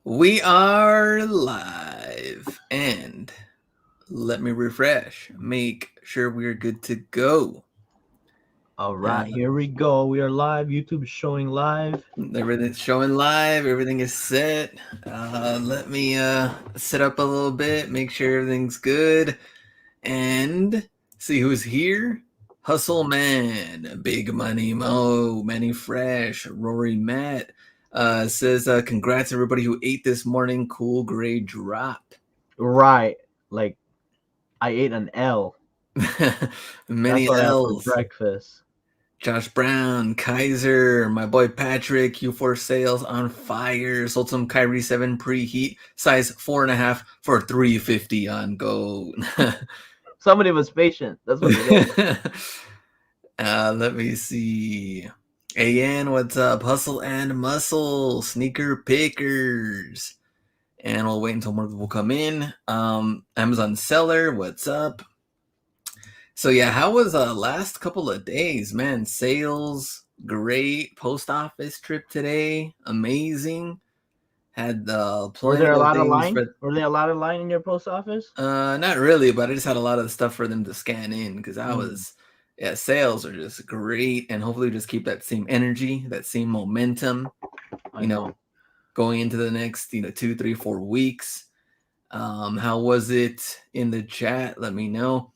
We are live, and let me refresh. Make sure we're good to go. All Uh, right, here we go. We are live. YouTube is showing live. Everything's showing live. Everything is set. Let me set up a little bit. Make sure everything's good, and see who's here. Hustle Man, Big Money Mo, Manny Fresh, Rory Matt says, "Congrats everybody who ate this morning. Cool grade drop." Right, like I ate an L. That's Many what I had for L's. breakfast. Josh Brown, Kaiser, my boy Patrick, Q4 sales on fire. Sold some Kyrie 7 preheat, size 4.5 for 350 on go. Somebody was patient. That's what it is. Let me see. AN, what's up? Hustle and muscle, sneaker pickers. And we'll wait until more people come in. Amazon seller, what's up? So yeah, how was last couple of days, man? Sales great. Post office trip today, amazing. Had Were there plenty a of lot of things line? for. Were there a lot of line in your post office? Not really, but I just had a lot of stuff for them to scan in because I Mm, was. Yeah, sales are just great, and hopefully just keep that same energy, that same momentum. I You know, know. going into the next 2, 3, 4 weeks. How was it in the chat? Let me know.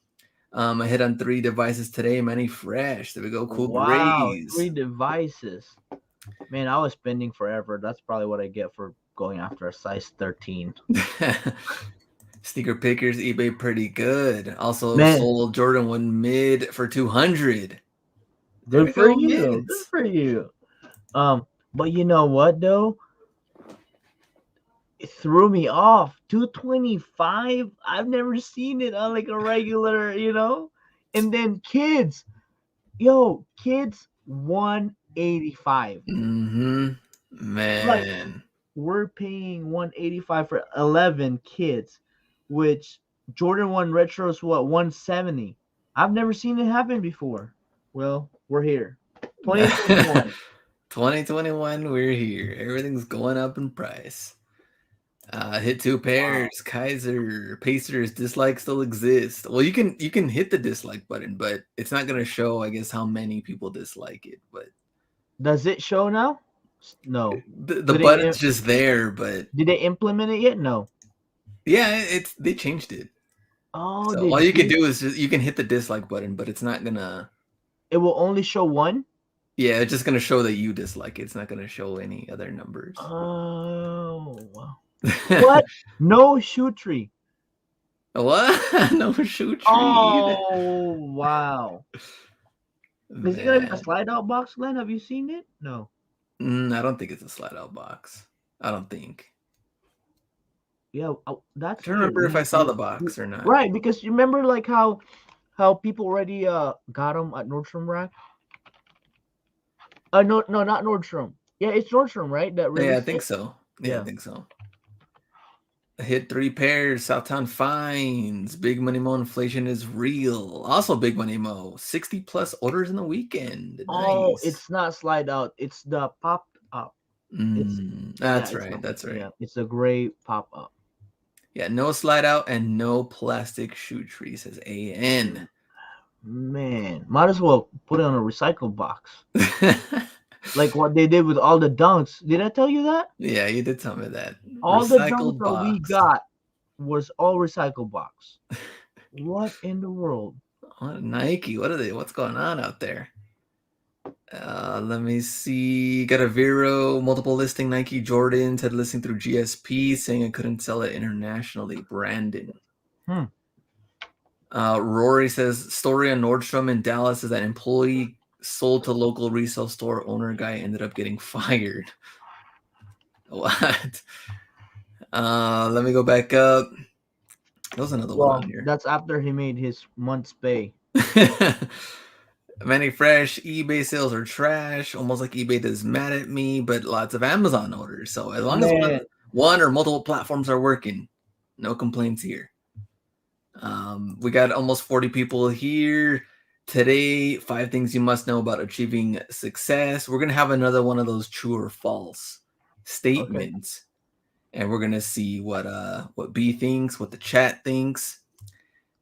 I hit on 3 devices today. Many fresh. There we go. Cool Wow, grays. 3 devices. Man, I was spending forever. That's probably what I get for going after a size 13. Sneaker pickers, eBay pretty good. Also Man, sold Jordan 1 mid for 200. There good we for go, you. Good mids. for you. But you know what though? It threw me off. 225. I've never seen it on like a regular. And then kids, kids 185. Mm-hmm. Like Man. we're paying 185 for 11 kids, which Jordan 1 Retro is what 170. I've never seen it happen before. Well, we're here. 2021. 2021, we're here. Everything's going up in price. Hit 2 pairs. Wow. Kaiser, Pacers, dislike still exists. Well, you can hit the dislike button, but it's not gonna show, I guess, how many people dislike it. But Does it show now? No. the Did they button's just there. But did they implement it yet? No. yeah, it's they changed it. Oh, So they all you can did. do is just you can hit the dislike button, but it's not gonna. It will only show one. Yeah, it's just gonna show that you dislike it. It's not gonna show any other numbers. Oh, wow. What? No shoe tree. What? No shoe tree. Oh, wow. Is it gonna be a Man. slide out box, Glenn? Have you seen it? No. I don't think it's a slide out box. I don't think. Yeah, I that's don't weird. remember if I saw the box or not. Right, because you remember like how people already got them at Nordstrom Rack. No, no, not Nordstrom. Yeah, it's Nordstrom, right? That Yeah, I released think it. so. Yeah, I Yeah. think so. I hit 3 pairs. Southtown Finds. Big Money Mo inflation is real. Also, Big Money Mo. 60 plus orders in the weekend. Oh, Nice. it's not slide out. It's the pop up. It's yeah, That's it's right. not. That's right. Yeah, it's a gray pop up. Yeah, no slide out and no plastic shoe tree, says AN. Man, might as well put it on a recycle box. Like what they did with all the dunks. Did I tell you that? Yeah, you did tell me that. All the dunks Recycled that we box. got was all recycle box. What in the world? What, Nike? What are they? What's going on out there? Let me see. Got a Vero multiple listing Nike Jordans. Had listing through GSP saying I couldn't sell it internationally. Brandon. Hmm. Rory says story on Nordstrom in Dallas is that employee sold to local resale store owner guy ended up getting fired. What? Let me go back up. There was another one on Well, here. that's after he made his month's pay. Many fresh eBay sales are trash. Almost like eBay is mad at me, but lots of Amazon orders. So as long as Man, one or multiple platforms are working, no complaints here. We got almost 40 people here today. 5 things you must know about achieving success. We're gonna have another one of those true or false okay. statements. and we're gonna see what B thinks, what the chat thinks.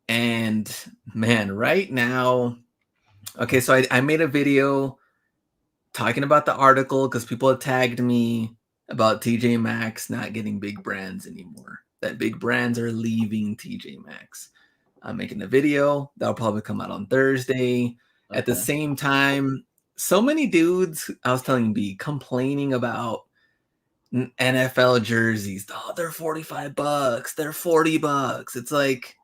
And man, right now, okay, so I made a video talking about the article because people had tagged me about TJ Maxx not getting big brands anymore. That big brands are leaving TJ Maxx. I'm making a video that'll probably come out on Thursday. At the Okay. same time, so many dudes, I was telling B, complaining about NFL jerseys. Oh, they're $45. They're $40. It's like,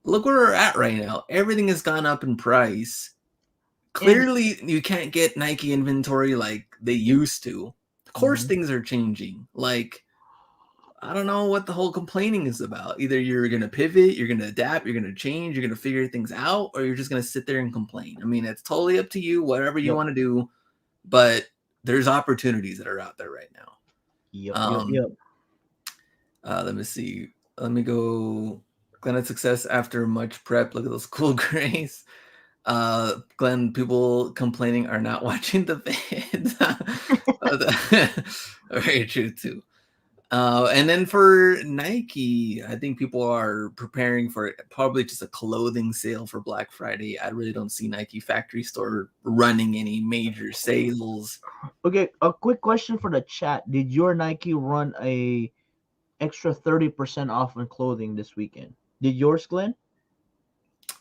look where we're at right now. Everything has gone up in price. And Clearly, you can't get Nike inventory like they used to. Of course, mhm, things are changing. Like, I don't know what the whole complaining is about. Either you're going to pivot, you're going to adapt, you're going to change, you're going to figure things out, or you're just going to sit there and complain. I mean, it's totally up to you, whatever you yep, want to do, but there's opportunities that are out there right now. yep, yep, Um, yep. let me see. Let me go. Glenn had success after much prep. Look at those cool grays. Glenn, people complaining are not watching the vids. Very true too. And then for Nike, I think people are preparing for probably just a clothing sale for Black Friday. I really don't see Nike factory store running any major sales. Okay, a quick question for the chat. Did your Nike run a extra 30% off on clothing this weekend? Did yours, Glenn?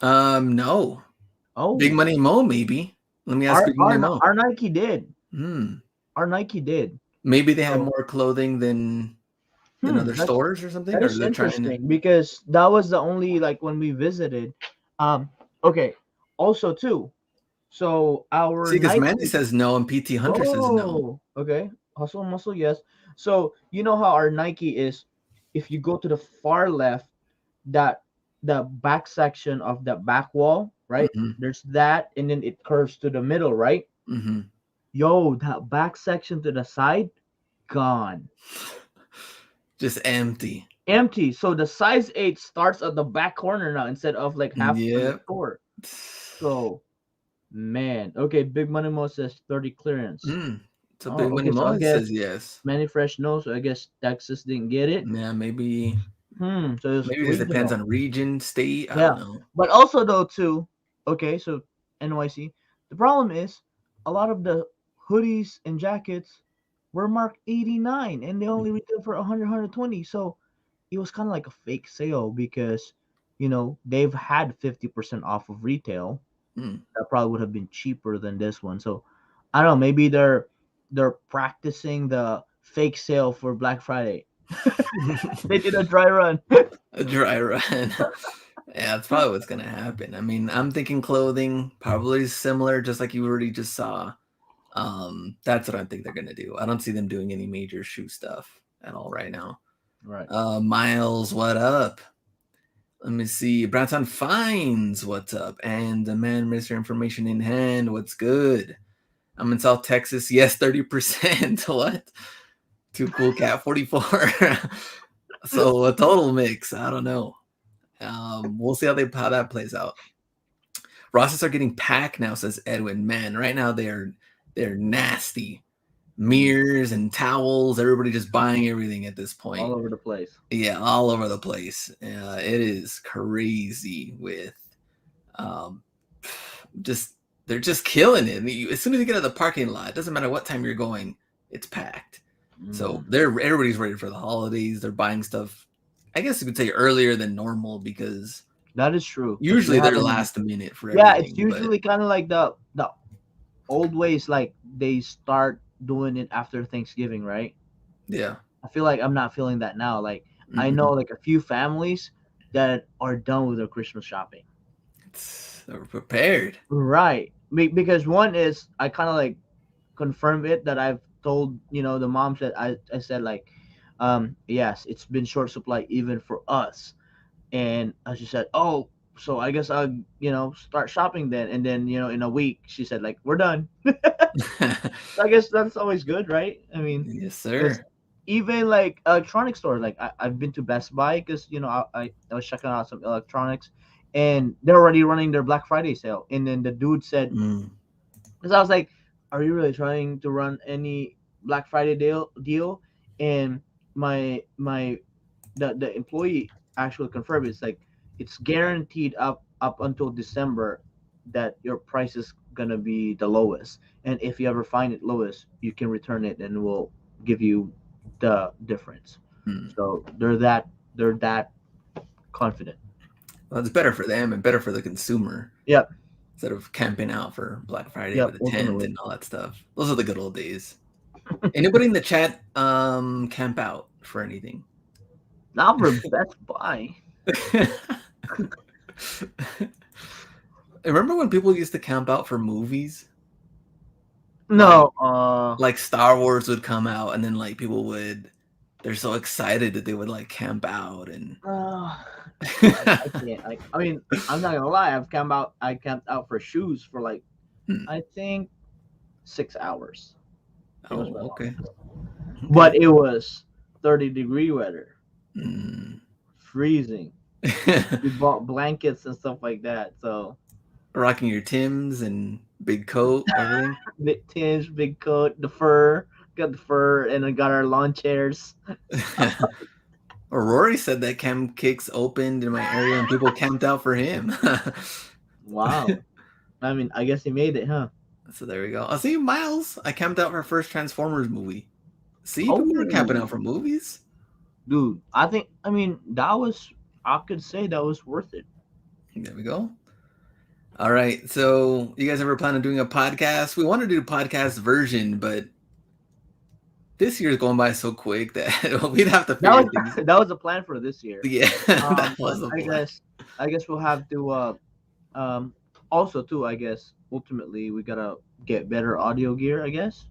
No. Big Oh, Money Mo, maybe. Let me ask Big Money Mo. our Nike did. Hmm. Our Nike did. Maybe they have So, more clothing than other that's stores or something, that or is they're trying to interesting because that was the only like when we visited. Um, okay. Also, too. So our see because Mandy Nike. says no and PT Hunter says no. Oh, okay. Hustle and muscle, yes. So you know how our Nike is. If you go to the far left, that the back section of the back wall, right? Hmm. There's that, and then it curves to the middle, right? Hmm. Yo, that back section to the side, gone, Just empty. empty. So the size 8 starts at the back corner now instead of like half of the Yep. store. So man, okay. Big Money Mo says 30 clearance. So Oh, Big Money okay. So I Mo guess says yes. Manny Fresh knows. So I guess Texas didn't get it. Yeah, maybe So it's maybe it just depends regional. on region, state. I Yeah, don't know. but also though too. Okay, so NYC. The problem is a lot of the hoodies and jackets were marked 89 and they only retail for 100, 120. So it was kind of like a fake sale because they've had 50% off of retail. Mm. That probably would have been cheaper than this one. So I don't know. Maybe they're practicing the fake sale for Black Friday. They did a dry run. A dry run. Yeah, that's probably what's gonna happen. I mean, I'm thinking clothing, probably similar, just like you already just saw. That's what I think they're gonna do. I don't see them doing any major shoe stuff at all right now. Right. Miles, what up? Let me see. Browntown Finds, what's up? And the man, Mr. Information in Hand, what's good? I'm in South Texas. Yes, 30%. What? Too cool cat 44. So a total mix. I don't know. We'll see how that plays out. Rosses are getting packed now, says Edwin. Man, right now they're nasty. Mm, Mirrors and towels, everybody just buying everything at this all point. over the place. Yeah, all over the place. It is crazy with um, just they're just killing it. As soon as you get out of the parking lot, it doesn't matter what time you're going, it's packed. So Mm, everybody's ready for the holidays. They're buying stuff. I guess you could say earlier than normal because that is true because we usually they're haven't. last minute for Yeah, it's everything. But usually kind of like the old ways. Like they start doing it after Thanksgiving, right? yeah, I feel like I'm not feeling that now. Like I know mm-mm. like a few families that are done with their Christmas shopping. They're prepared. Right. Because one is I kind of like confirm it that I've told the mom said I said like yes, it's been short supply even for us. And she said, "Oh, so I guess I'll start shopping then." And then in a week she said like we're done. So I guess that's always good, right? I mean, Yes, because sir. even like electronic stores, like I've been to Best Buy because I was checking out some electronics, and they're already running their Black Friday sale. And then the dude said, Mm. because I was like, "Are you really trying to run any Black Friday deal?" And my the employee actually confirmed it's like it's guaranteed up until December that your price is gonna be the lowest, and if you ever find it lowest, you can return it and we'll give you the difference. Hmm. So they're that confident. Well, it's better for them and better for the consumer Yep, instead of camping out for Black Friday yep. with a tent Ultimately, and all that stuff. Those are the good old days. Anybody in the chat camp out for anything? not for Best Buy. Remember when people used to camp out for movies? Like No, like Star Wars would come out and then like people would they're so excited that they would like camp out and uh, I can't. I mean, I'm not gonna lie. I camped out for shoes for like Hmm. I think 6 hours. I think it was Oh, my okay. longest. Okay. But it was 30-degree weather, Mm. freezing. We bought blankets and stuff like that. So Rocking your Tims and big coat, everything. big tinge, big coat, the fur, got the fur, and I got our lawn chairs. Or Rory said that Camp Kicks opened in my area and people camped out for him. Wow. I mean, I guess he made it, huh? So there we go. I'll see Miles. I camped out for our first Transformers movie. See, people are camping Oh, out for movies. dude. I mean, I could say that was worth it. There we go. All right. So you guys ever plan on doing a podcast? We want to do a podcast version, but this year's going by so quick that we'd have to That figure was things. that was a plan for this year. Yeah, that But was the I plan. guess we'll have to um also too, I guess ultimately we gotta get better audio gear, I guess,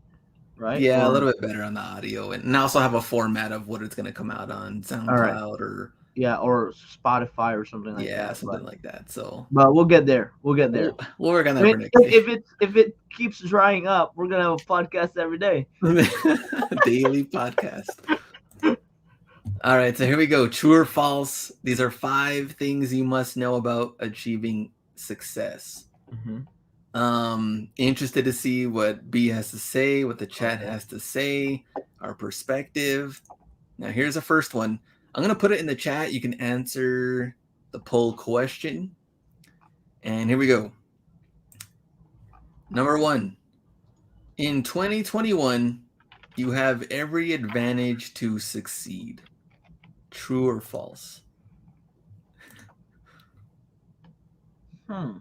right? Yeah, a Or little bit better on the audio, and also have a format of what it's going to come out on all right, SoundCloud or yeah, or Spotify or something like yeah, that. something like that. So But we'll get there. We'll get there. we'll work on I that mean, for next year. if it keeps drying up, we're gonna have a podcast every day. Daily podcast. All right, so here we go. True or false? These are 5 things you must know about achieving success. Mm-hmm. Interested to see what B has to say, what the chat Okay. has to say, our perspective. Now, here's the first one. I'm going to put it in the chat. You can answer the poll question. And here we go. Number 1. In 2021, you have every advantage to succeed. True or false? Hmm.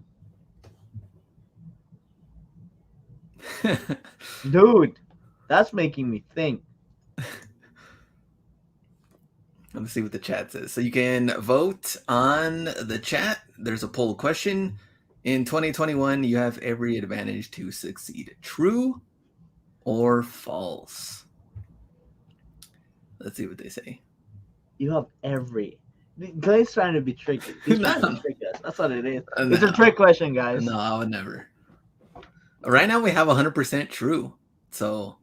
Dude, that's making me think. Let's see what the chat says. So you can vote on the chat. There's a poll question. In 2021, you have every advantage to succeed. True or false? Let's see what they say. You have every. The guy's trying to be tricky. He's trying to No, trick us. That's what it is. It's a no, trick question, guys. no, I would never. Right now, we have 100% true. So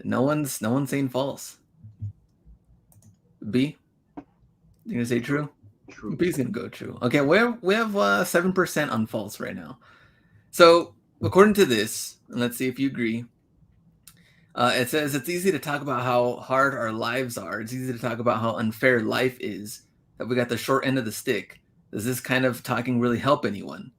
no one's saying false. B, you gonna say true? True. B's gonna go true. Okay, we have 7% on false right now. So according to this, and let's see if you agree. It says it's easy to talk about how hard our lives are. It's easy to talk about how unfair life is. That we got the short end of the stick. Does this kind of talking really help anyone?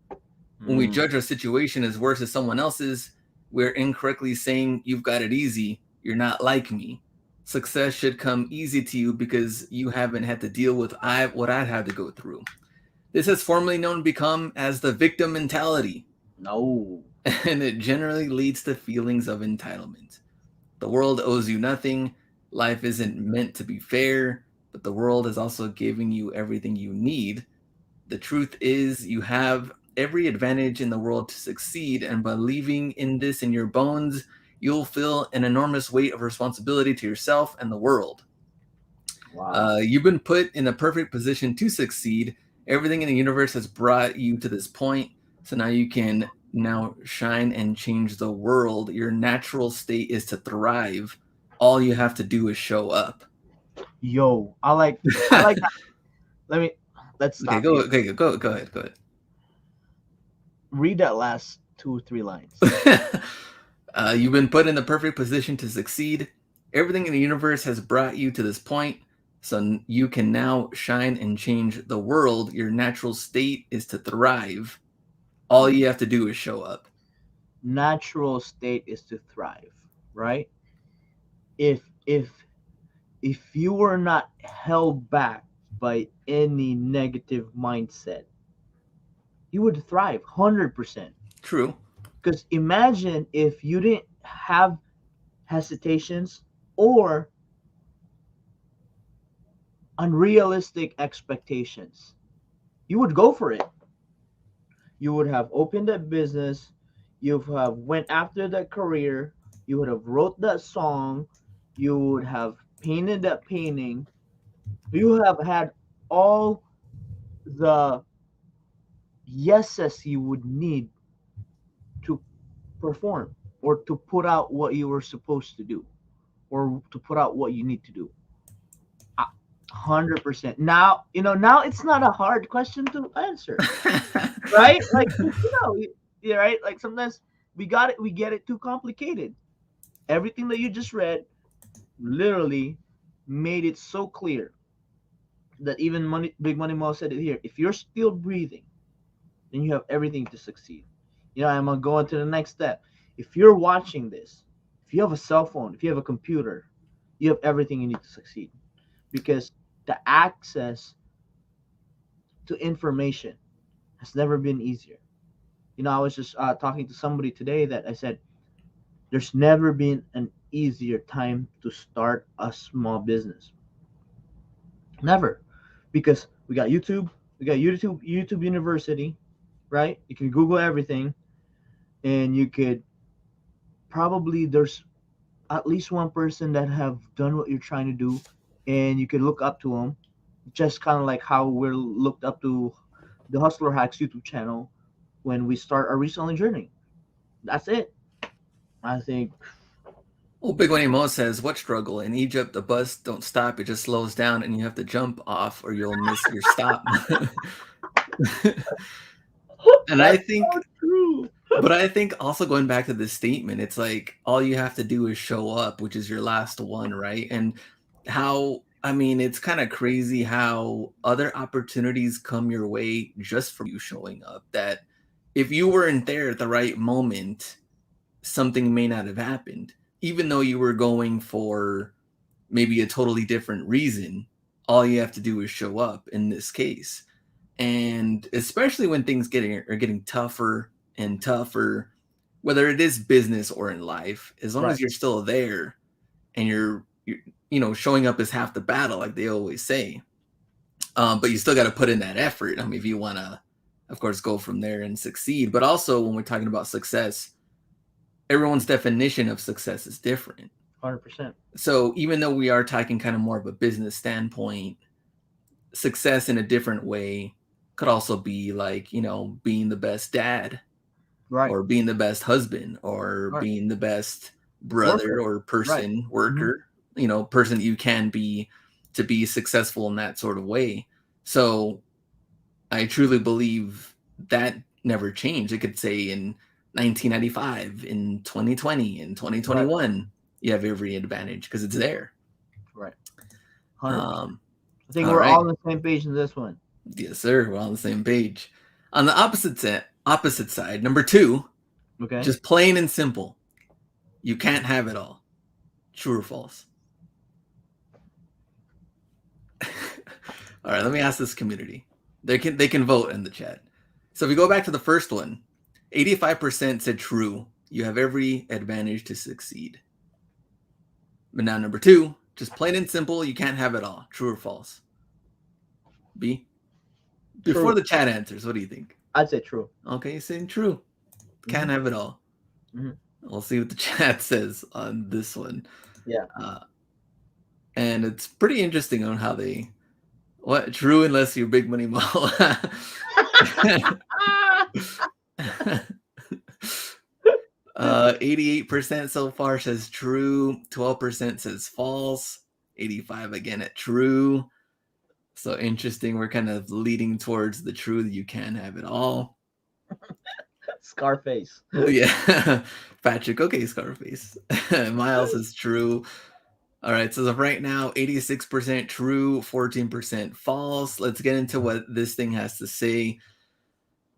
When we Mm. judge our situation as worse as someone else's, we're incorrectly saying you've got it easy. You're not like me. Success should come easy to you because you haven't had to deal with what I'd had to go through. This has formerly known to become as the victim mentality, No. and it generally leads to feelings of entitlement. The world owes you nothing. Life isn't meant to be fair, but the world is also giving you everything you need. The truth is, you have every advantage in the world to succeed, and by believing in this in your bones, you'll feel an enormous weight of responsibility to yourself and the world. Wow. You've been put in a perfect position to succeed. Everything in the universe has brought you to this point, so now you can now shine and change the world. Your natural state is to thrive. All you have to do is show up. Yo, I like that. Let me let's Okay, stop here. go ahead, go Read that last 2 or 3 lines. ahead. You've been put in the perfect position to succeed. Everything in the universe has brought you to this point, so you can now shine and change the world. Your natural state is to thrive. All you have to do is show up. Natural state is to thrive, right? If you were not held back by any negative mindset, you would thrive 100%. True. Because imagine if you didn't have hesitations or unrealistic expectations, you would go for it. You would have opened that business, you would have went after that career, you would have wrote that song, you would have painted that painting, you have had all the yeses you would need to perform or to put out what you were supposed to do or to put out what you need to do. 100%. Now, now it's not a hard question to answer, right? Like, yeah, right? Like sometimes we get it too complicated. Everything that you just read literally made it so clear that even Big Money Mo said it here. If you're still breathing, then you have everything to succeed. I'm gonna go on to the next step. If you're watching this, if you have a cell phone, if you have a computer, you have everything you need to succeed because the access to information has never been easier. I was just talking to somebody today that I said there's never been an easier time to start a small business. Never, because we got YouTube University, right? You can Google everything, and you could probably there's at least one person that have done what you're trying to do, and you could look up to them, just kind of like how we're looked up to the Hustler Hacks YouTube channel when we start our reselling journey. That's it. I think. Well, Big Money Mo says, "What struggle? In Egypt, the bus don't stop; it just slows down, and you have to jump off, or you'll miss your stop." And I That's so think, true. but I think also going back to this statement, it's like all you have to do is show up, which is your last one, right? And how, I mean, it's kind of crazy how other opportunities come your way just from you showing up. That if you weren't there at the right moment, something may not have happened, even though you were going for maybe a totally different reason. All you have to do is show up in this case. And especially when things are getting tougher and tougher, whether it is business or in life, as long as Right. you're still there and you're showing up is half the battle, like they always say. But you still got to put in that effort. I mean, if you want to, of course, go from there and succeed. But also, when we're talking about success, everyone's definition of success is different. 100%. So even though we are talking kind of more of a business standpoint, success in a different way could also be like, being the best dad Right. or being the best husband or Right. being the best brother Worker. or Right. person, Hmm. worker, person that you can be to be successful in that sort of way. So I truly believe that never changed. It could say in 1995, in 2020, in Right. 2021, you have every advantage because it's there. Right. 100%. Um, I think all we're right. all on the same page in this one. Yes, sir. We're on the same page. On the opposite side, number two, Okay. just plain and simple. You can't have it all. True or false? All right, let me ask this community. They can vote in the chat. So if we go back to the first one, 85% said true. You have every advantage to succeed. But now number two, just plain and simple, you can't have it all. True or false? B. Before True. the chat answers, what do you think? I'd say true. Okay, you're saying true. Hmm. Can't have it all. Hmm. We'll see what the chat says on this one. Yeah. Uh, and it's pretty interesting on how they what true unless you're big money mo. 88% so far says true, 12% says false, 85 again at true. So interesting. We're kind of leading towards the true that you can have it all. Scarface. Yeah. Patrick, okay, Scarface. Miles is true. All right, so as of right now, 86% true, 14% false. Let's get into what this thing has to say.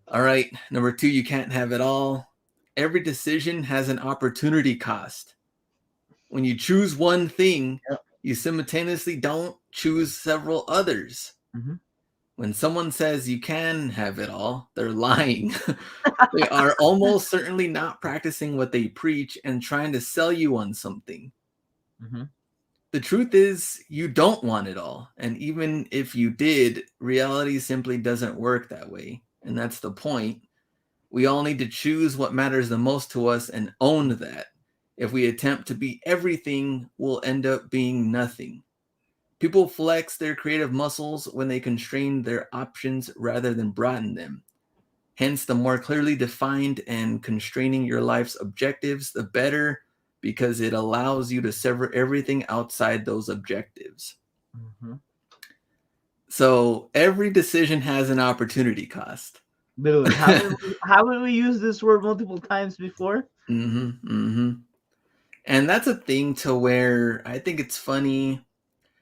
All right, number two, you can't have it all. Every decision has an opportunity cost. When you choose one thing, Yep. you simultaneously don't choose several others. Mm-hmm. When someone says you can have it all, they're lying. They are almost certainly not practicing what they preach and trying to sell you on something. Mm-hmm. The truth is, you don't want it all. And even if you did, reality simply doesn't work that way. And that's the point. We all need to choose what matters the most to us and own that. If we attempt to be everything, we'll end up being nothing. People flex their creative muscles when they constrain their options rather than broaden them. Hence, the more clearly defined and constraining your life's objectives, the better, because it allows you to sever everything outside those objectives. Mm-hmm. So, every decision has an opportunity cost. Dude, haven't we used this word multiple times before? Mm-hmm, mm-hmm. And that's a thing to where I think it's funny.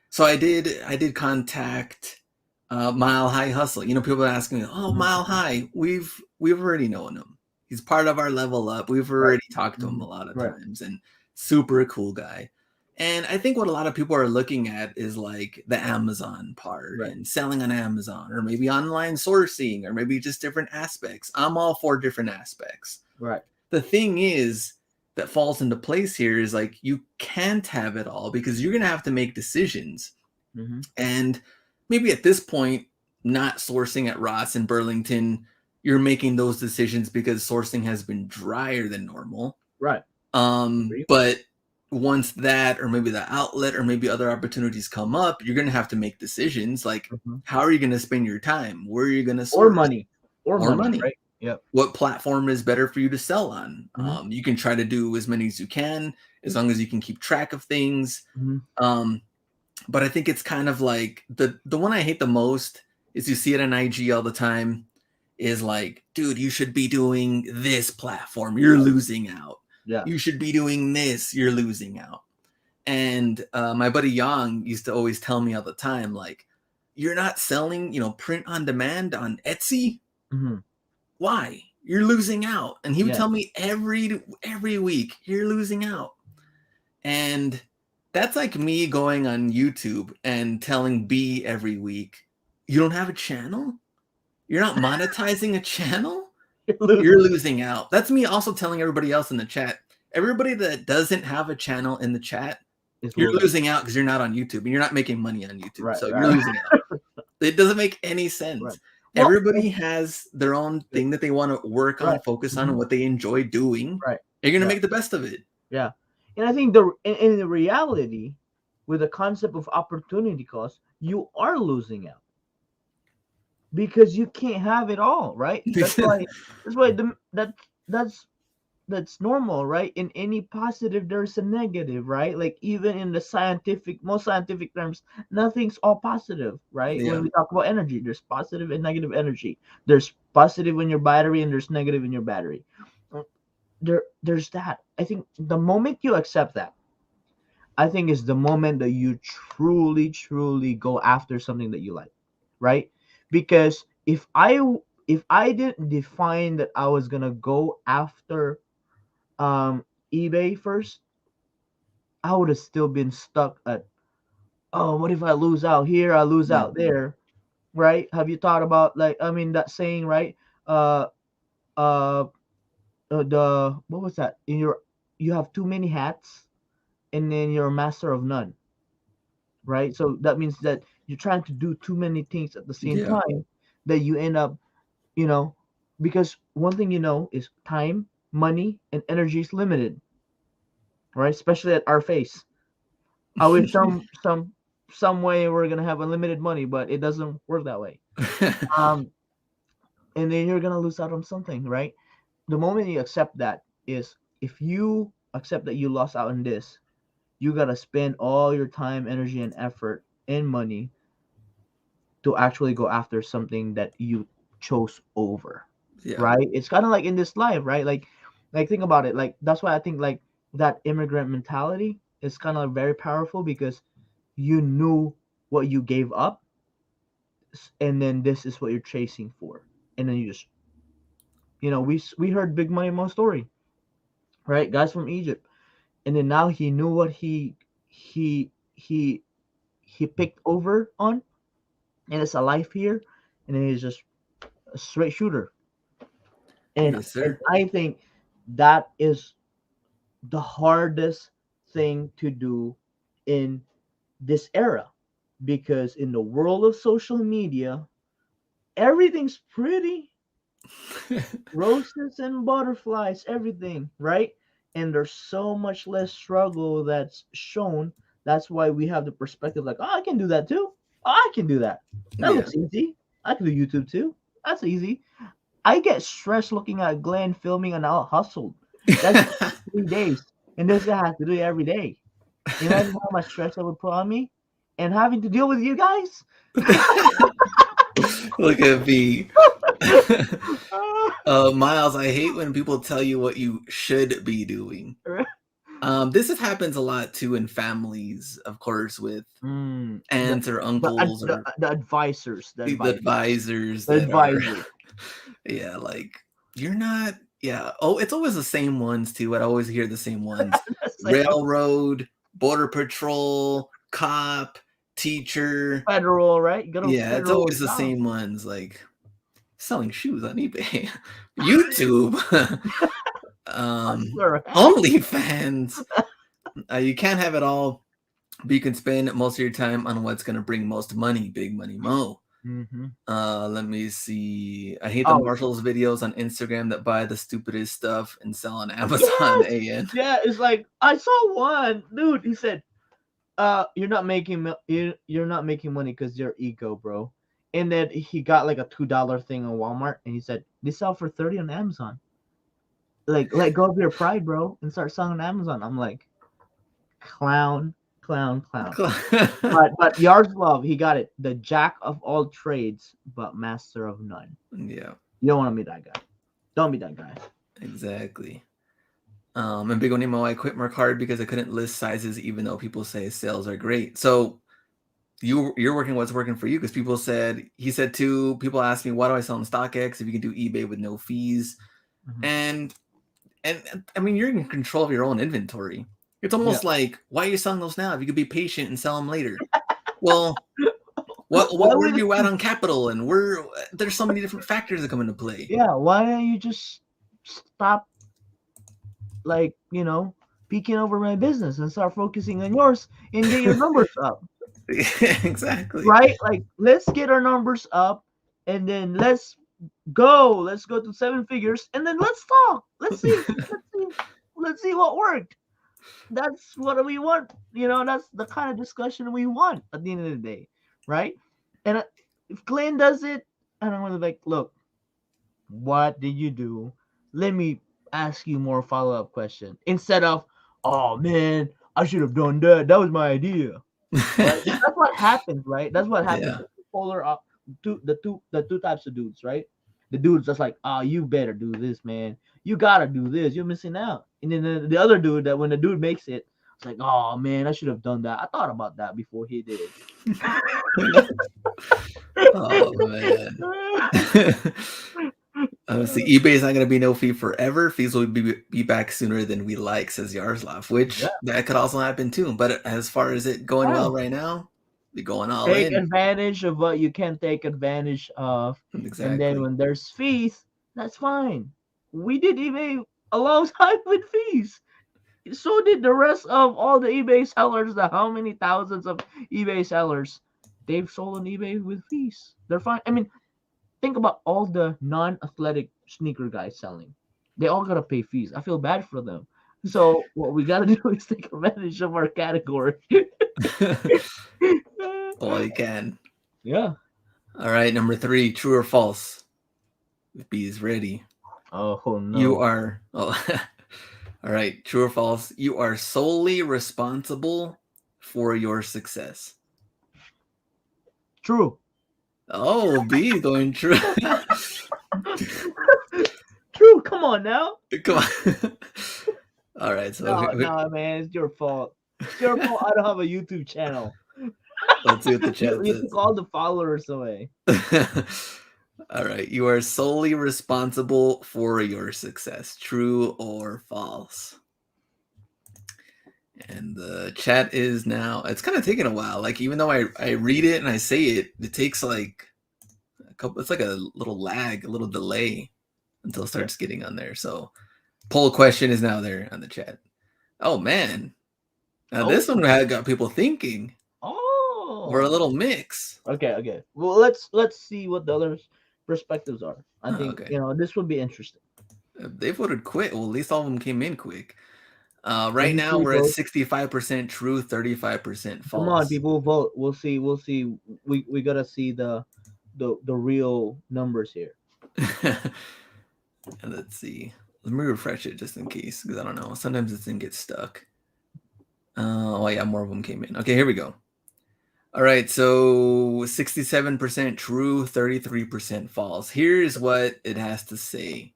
So I did contact Mile High Hustle. You know, people are asking me, "Oh, Mile Mm-hmm. High, we've already known him. He's part of our level up. We've Right. already talked to him Mm-hmm. a lot of Right. times, and super cool guy." And I think what a lot of people are looking at is like the Amazon part Right. and selling on Amazon, or maybe online sourcing, or maybe just different aspects. I'm all for different aspects. Right. The thing is that falls into place here is like you can't have it all because you're going to have to make decisions. Mm-hmm. And maybe at this point, not sourcing at Ross in Burlington, you're making those decisions because sourcing has been drier than normal. Right. Agree. But once that, or maybe the outlet, or maybe other opportunities come up, you're going to have to make decisions like, Mm-hmm. how are you going to spend your time? Where are you going to Or source? money. Or Or money. money? Right. Yep. What platform is better for you to sell on? Mm-hmm. You can try to do as many as you can, as long as you can keep track of things. Mm-hmm. Um, but I think it's kind of like the one I hate the most is you see it on IG all the time is like, dude, you should be doing this platform. You're losing out. Yeah. You should be doing this. You're losing out. And my buddy Yang used to always tell me all the time, like, you're not selling, print on demand on Etsy. Mm-hmm. Why? You're losing out. And he would Yeah. tell me every week, you're losing out. And that's like me going on YouTube and telling B every week, you don't have a channel? You're not monetizing a channel? You're losing. You're losing out. That's me also telling everybody else in the chat. Everybody that doesn't have a channel in the chat, It's you're losing. losing out because you're not on YouTube and you're not making money on YouTube. Right. So you're Right. losing out. It doesn't make any Right. sense. Well. Everybody has their own thing that they want to work on, Right. focus on, Mm-hmm. and what they enjoy doing. Right. You're going to Yeah. make the best of it. Yeah. And I think in the reality, with the concept of opportunity cost, you are losing out because you can't have it all, right? That's why that's normal, right? In any positive, there's a negative, right? Like even in the most scientific terms, nothing's all positive, right? When Yeah. we talk about energy, there's positive and negative energy. There's positive in your battery and there's negative in your battery. There's that. I think the moment you accept that, I think is the moment that you truly, truly go after something that you like, right? Because if I didn't define that I was gonna go after eBay first, I would have still been stuck at, oh, what if I lose out here, I lose Yeah. out there, right? Have you thought about, like, I mean, that saying, right? Uh uh the what was that? You have too many hats and then you're a master of none, right? So that means that you're trying to do too many things at the same Yeah. time that you end up, you know, because one thing is time, money, and energy is limited, right? Especially at our face. I wish some way we're gonna have unlimited money, but it doesn't work that way. Um, and then you're gonna lose out on something, right? The moment you accept that is, if you accept that you lost out on this, you gotta spend all your time, energy, and effort and money to actually go after something that you chose over, Yeah. right? It's kind of like in this life, right? Like think about it. Like that's why I think like that immigrant mentality. is kind of very powerful because you knew what you gave up, and then this is what you're chasing for, and then you just, we heard Big Money Mo story, right? Guys from Egypt, and then now he knew what he he he picked over on, and it's a life here, and then he's just a straight shooter, and Yes, and sir. I think that is the hardest thing to do in this era, because in the world of social media, everything's pretty, roses and butterflies, everything, right? And there's so much less struggle that's shown. That's why we have the perspective like, oh, I can do that too. Oh, I can do that. That Yeah. looks easy. I can do YouTube too. That's easy. I get stressed looking at Glenn filming and out hustled. That's 3 days. And this guy has to do it every day. Imagine how much stress that would put on me and having to deal with you guys. Look at me. Miles, I hate when people tell you what you should be doing. Happens a lot too in families, of course, with Mm, the, aunts or the uncles or the advisors, the advisors the that are, advisors. yeah, like, you're not, yeah. Oh, it's always the same ones too. I always hear the same ones: railroad, border patrol, cop, teacher. Federal, right? You got a Yeah, it's federal always the job. same ones, like selling shoes on eBay, YouTube, Hustler hat. OnlyFans. You can't have it all, but you can spend most of your time on what's going to bring most money. Big Money Mo. Mm-hmm. Let me see. I hate the Oh, Marshalls videos on Instagram that buy the stupidest stuff and sell on Amazon. yes. AN. Yeah, it's like I saw one dude. He said, you're not making money because you're ego, bro." And then he got like a $2 thing on Walmart, and he said they sell for 30 on Amazon. Like, let go of your pride, bro, and start selling on Amazon. I'm like, clown, clown, clown. But Yaroslav, he got it. The jack of all trades, but master of none. Yeah, You don't want to be that guy. Don't be that guy. exactly. And Big Onimo, I quit Merc hard because I couldn't list sizes, even though people say sales are great. So you're working what's working for you, because he said too. People ask me, why do I sell on StockX if you can do eBay with no fees? Mm-hmm. And I mean, you're in control of your own inventory. It's almost like, why are you selling those now if you could be patient and sell them later? Well, Why where would are you at on capital, and there's so many different factors that come into play. Yeah, why don't you just stop, like, peeking over my business and start focusing on yours and get your numbers up, Exactly. right? Like, let's get our numbers up, and then let's go to 7 figures, and then let's talk. Let's see what worked. That's what we want. That's the kind of discussion we want at the end of the day, right? And if Glenn does it, and I'm gonna be like, look, what did you do? Let me ask you more follow-up question instead of, oh man, I should have done that. That was my idea. Right? That's what happens, right? That's what happens. Yeah. Polar up, the two types of dudes, right? The dudes that's like, oh, you better do this, man. You gotta do this. You're missing out. And then the other dude, that when the dude makes it, it's like, oh man, I should have done that. I thought about that before he did. Oh man. Obviously, eBay is not going to be no fee forever. Fees will be back sooner than we like, says Yaroslav, which Yeah. that could also happen too. But as far as it going well right now, be going all Take in. advantage of what you can take advantage of, and then Exactly. when there's fees, that's fine. We did eBay a long time with fees. So did the rest of all the eBay sellers. How many thousands of eBay sellers they've sold on eBay with fees? They're fine. I mean, think about all the non-athletic sneaker guys selling. They all gotta pay fees. I feel bad for them. So what we gotta do is take advantage of our category. All you can. Yeah. All right, number 3, true or false? If B is ready. Oh You no. are. Oh, all right, true or false? You are solely responsible for your success. True. Oh, B is going true. True. Come on now. Come on. All right, so No, man, it's your fault. It's your fault I don't have a YouTube channel. Let's see what the You chat you took says. all the followers away. All right, you are solely responsible for your success. True or false? And the chat is now. It's kind of taking a while. Like even though I read it and I say it, it takes like a couple. It's like a little lag, a little delay until it Okay. starts getting on there. So poll question is now there on the chat. Oh man, now Oh. this one had got people thinking. We're a Oh. little mix. Okay. Okay. Well, let's see what the other perspectives are. I Oh, think okay. this would be interesting. They voted quick. Well, at least all of them came in quick. Right now, 23 we're at votes. 65% true, 35% Come on, false. people, vote. We'll see. We'll see. We gotta see the real numbers here. And let's see. Let me refresh it just in case, because I don't know. Sometimes this thing gets stuck. Oh, yeah, more of them came in. Okay, here we go. All right, so 67% true, 33% false. Here's what it has to say.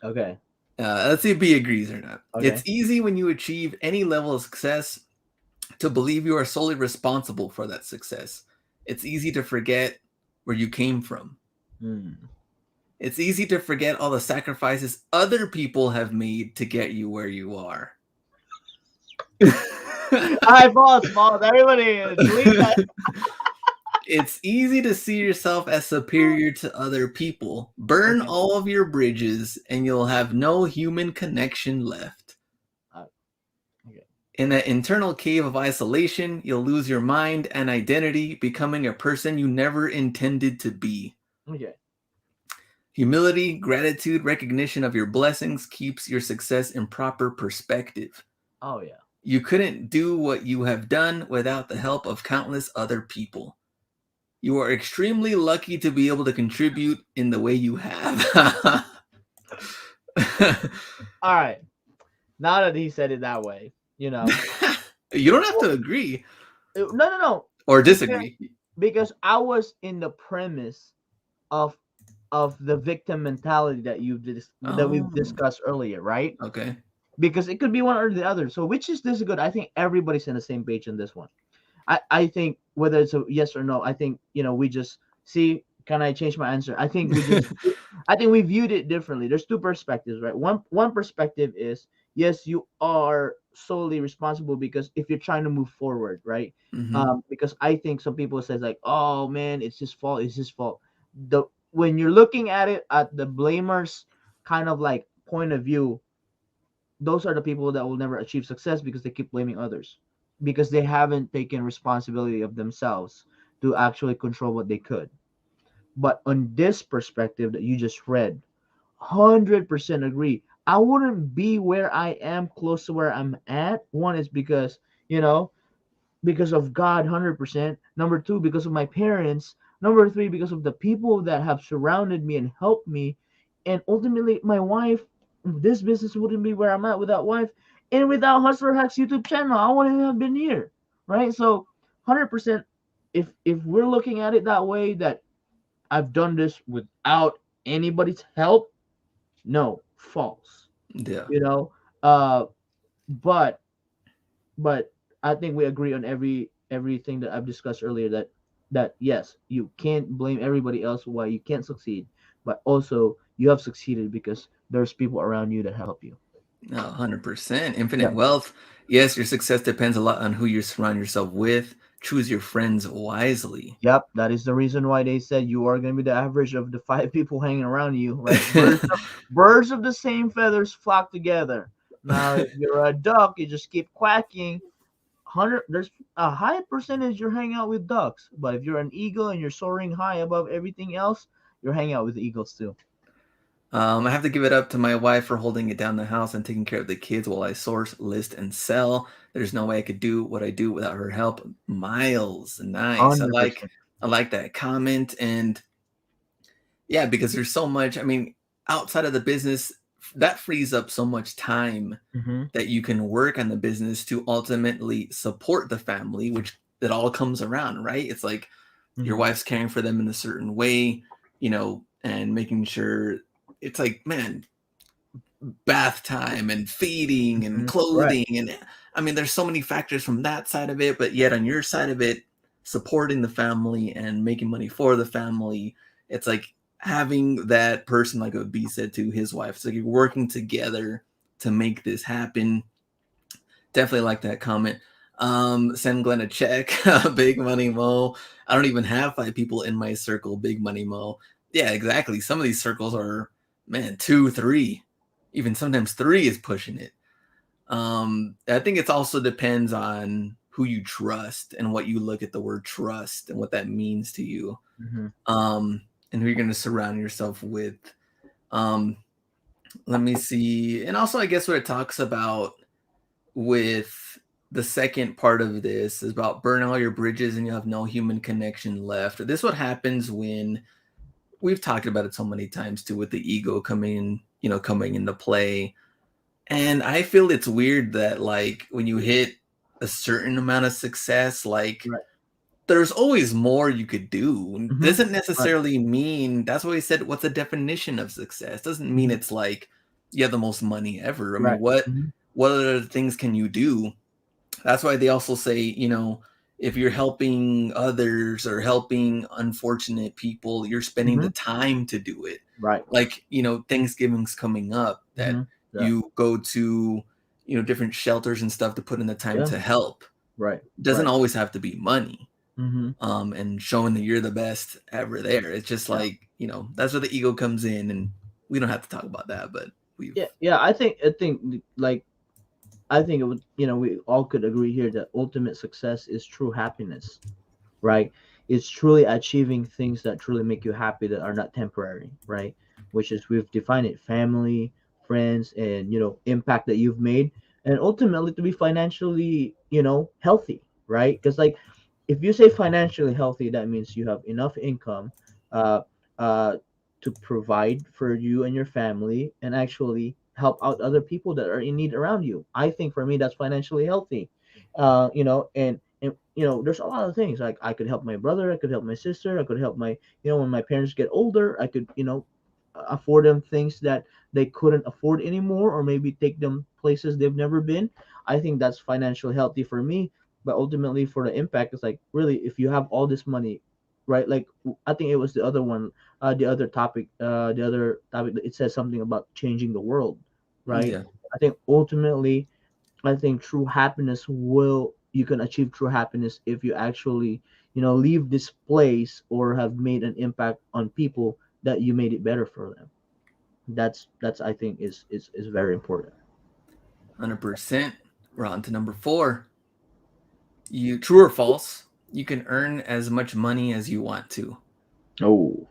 Okay. Let's see if B agrees or not. Okay. It's easy when you achieve any level of success to believe you are solely responsible for that success. It's easy to forget where you came from. Hmm. It's easy to forget all the sacrifices other people have made to get you where you are. All right, false, false. Everybody, delete that. It's easy to see yourself as superior to other people. Burn Okay. all of your bridges and you'll have no human connection left. Uh, okay. In that internal cave of isolation, you'll lose your mind and identity, becoming a person you never intended to be. Okay. Humility, gratitude, recognition of your blessings keeps your success in proper perspective. Oh yeah. You couldn't do what you have done without the help of countless other people. You are extremely lucky to be able to contribute in the way you have. All right. Now that he said it that way, You don't have Well, to agree no, no, no. or Because disagree. because I was in the premise of the victim mentality that we've Oh, discussed earlier, right? okay. Because it could be one or the other. So which is this good? I think everybody's in the same page on this one. I think whether it's a yes or no, I think we just see. Can I change my answer? I think we viewed it differently. There's two perspectives, right? One perspective is yes, you are solely responsible because if you're trying to move forward, right? Mm-hmm. Because I think some people says like, oh man, it's his fault. It's his fault. The When you're looking at it at the blamers kind of like point of view, those are the people that will never achieve success because they keep blaming others because they haven't taken responsibility of themselves to actually control what they could. But on this perspective that you just read, 100% agree. I wouldn't be where I am close to where I'm at. One is because, because of God, 100%. Number two, because of my parents. Number three, because of the people that have surrounded me and helped me. And ultimately, my wife. This business wouldn't be where I'm at without wife. And without Hustler Hacks YouTube channel, I wouldn't have been here. Right? So, 100%, if we're looking at it that way, that I've done this without anybody's help, no, false. Yeah. You know, uh, but but I think we agree on everything that I've discussed earlier that yes, you can't blame everybody else why you can't succeed, but also you have succeeded because there's people around you that help you. No, 100%. Infinite Yep. wealth. Yes, your success depends a lot on who you surround yourself with. Choose your friends wisely. Yep, that is the reason why they said you are going to be the average of the five people hanging around you, right? Birds of the same feathers flock together. Now, if you're a duck, you just keep quacking. There's a high percentage you're hanging out with ducks, but if you're an eagle and you're soaring high above everything else, you're hanging out with the eagles too. I have to give it up to my wife for holding it down the house and taking care of the kids while I source, list, and sell. There's no way I could do what I do without her help. Miles, nice. I like 100%. I like that comment, and yeah, because there's so much. I mean, outside of the business, that frees up so much time Mm-hmm. that you can work on the business to ultimately support the family, which it all comes around, right? It's like your Mm-hmm. wife's caring for them in a certain way, and making sure it's like, man, bath time and feeding and Right. clothing. And I mean, there's so many factors from that side of it, but yet on your side of it, supporting the family and making money for the family, it's like having that person, like what B said to his wife. It's like you're working together to make this happen. Definitely like that comment. Send Glenn a check. Big Money Mo. I don't even have 5 people in my circle. Big Money Mo. Yeah, exactly. Some of these circles are, man, 2, 3, even sometimes 3 is pushing it. I think it also depends on who you trust and what you look at the word trust and what that means to you. Mm-hmm. And who you're going to surround yourself with. Um, Let me see. And also, I guess what it talks about with the second part of this is about burn all your bridges and you have no human connection left. This is what happens when we've talked about it so many times too, with the ego coming into play. And I feel it's weird that like when you hit a certain amount of success, like Right. there's always more you could do. Mm-hmm. Doesn't Right. necessarily mean that's why he said what's the definition of success. Doesn't mean Mm-hmm. it's like you have the most money ever. I mean, Right. what other things can you do? That's why they also say, if you're helping others or helping unfortunate people, you're spending Mm-hmm. the time to do it. Right. Like, Thanksgiving's coming up, that Mm-hmm. Yeah. you go to, different shelters and stuff to put in the time Yeah. to help. Right. It doesn't Right. always have to be money. Mm-hmm. And showing that you're the best ever there. It's just Yeah. like, that's where the ego comes in, and we don't have to talk about that, but we've Yeah. Yeah. I think like I think it would, we all could agree here that ultimate success is true happiness, right? It's truly achieving things that truly make you happy that are not temporary, right? Which is we've defined it: family, friends, and impact that you've made, and ultimately to be financially, healthy, right? Because like if you say financially healthy, that means you have enough income, uh, uh, to provide for you and your family, and actually help out other people that are in need around you. I think for me, that's financially healthy. And there's a lot of things like I could help my brother, I could help my sister, I could help my, when my parents get older, I could, afford them things that they couldn't afford anymore, or maybe take them places they've never been. I think that's financially healthy for me. But ultimately for the impact, it's like really if you have all this money, right? Like I think it was the other one, the other topic, it says something about changing the world, right? yeah, I think ultimately, I think true happiness will you can achieve true happiness if you actually, leave this place or have made an impact on people that you made it better for them. That's I think is very important. 100%. We're on to number 4. You true or false? You can earn as much money as you want to. Oh.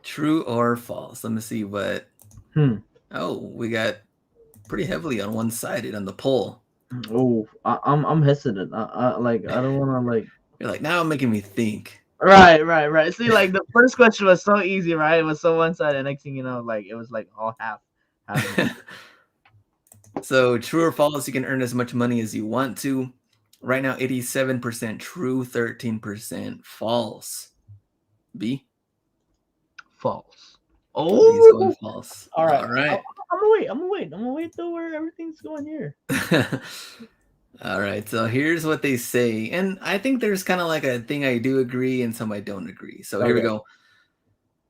True or false? Let me see what. Hmm. Oh, we got pretty heavily on one sided on the poll. Oh, I'm hesitant. I don't want to like. You're like, now making me think. Right, right, right. See, like the first question was so easy, right? It was so one sided. Next thing you know, like it was like all half and half. So, true or false? You can earn as much money as you want to. Right now, 87% true, 13% false. B? False. Oh, B's going Oh, false. all right. All right. I'm gonna wait. I'm gonna wait till where everything's going here. All right, so here's what they say. And I think there's kind of like a thing I do agree and some I don't agree. So here we Okay.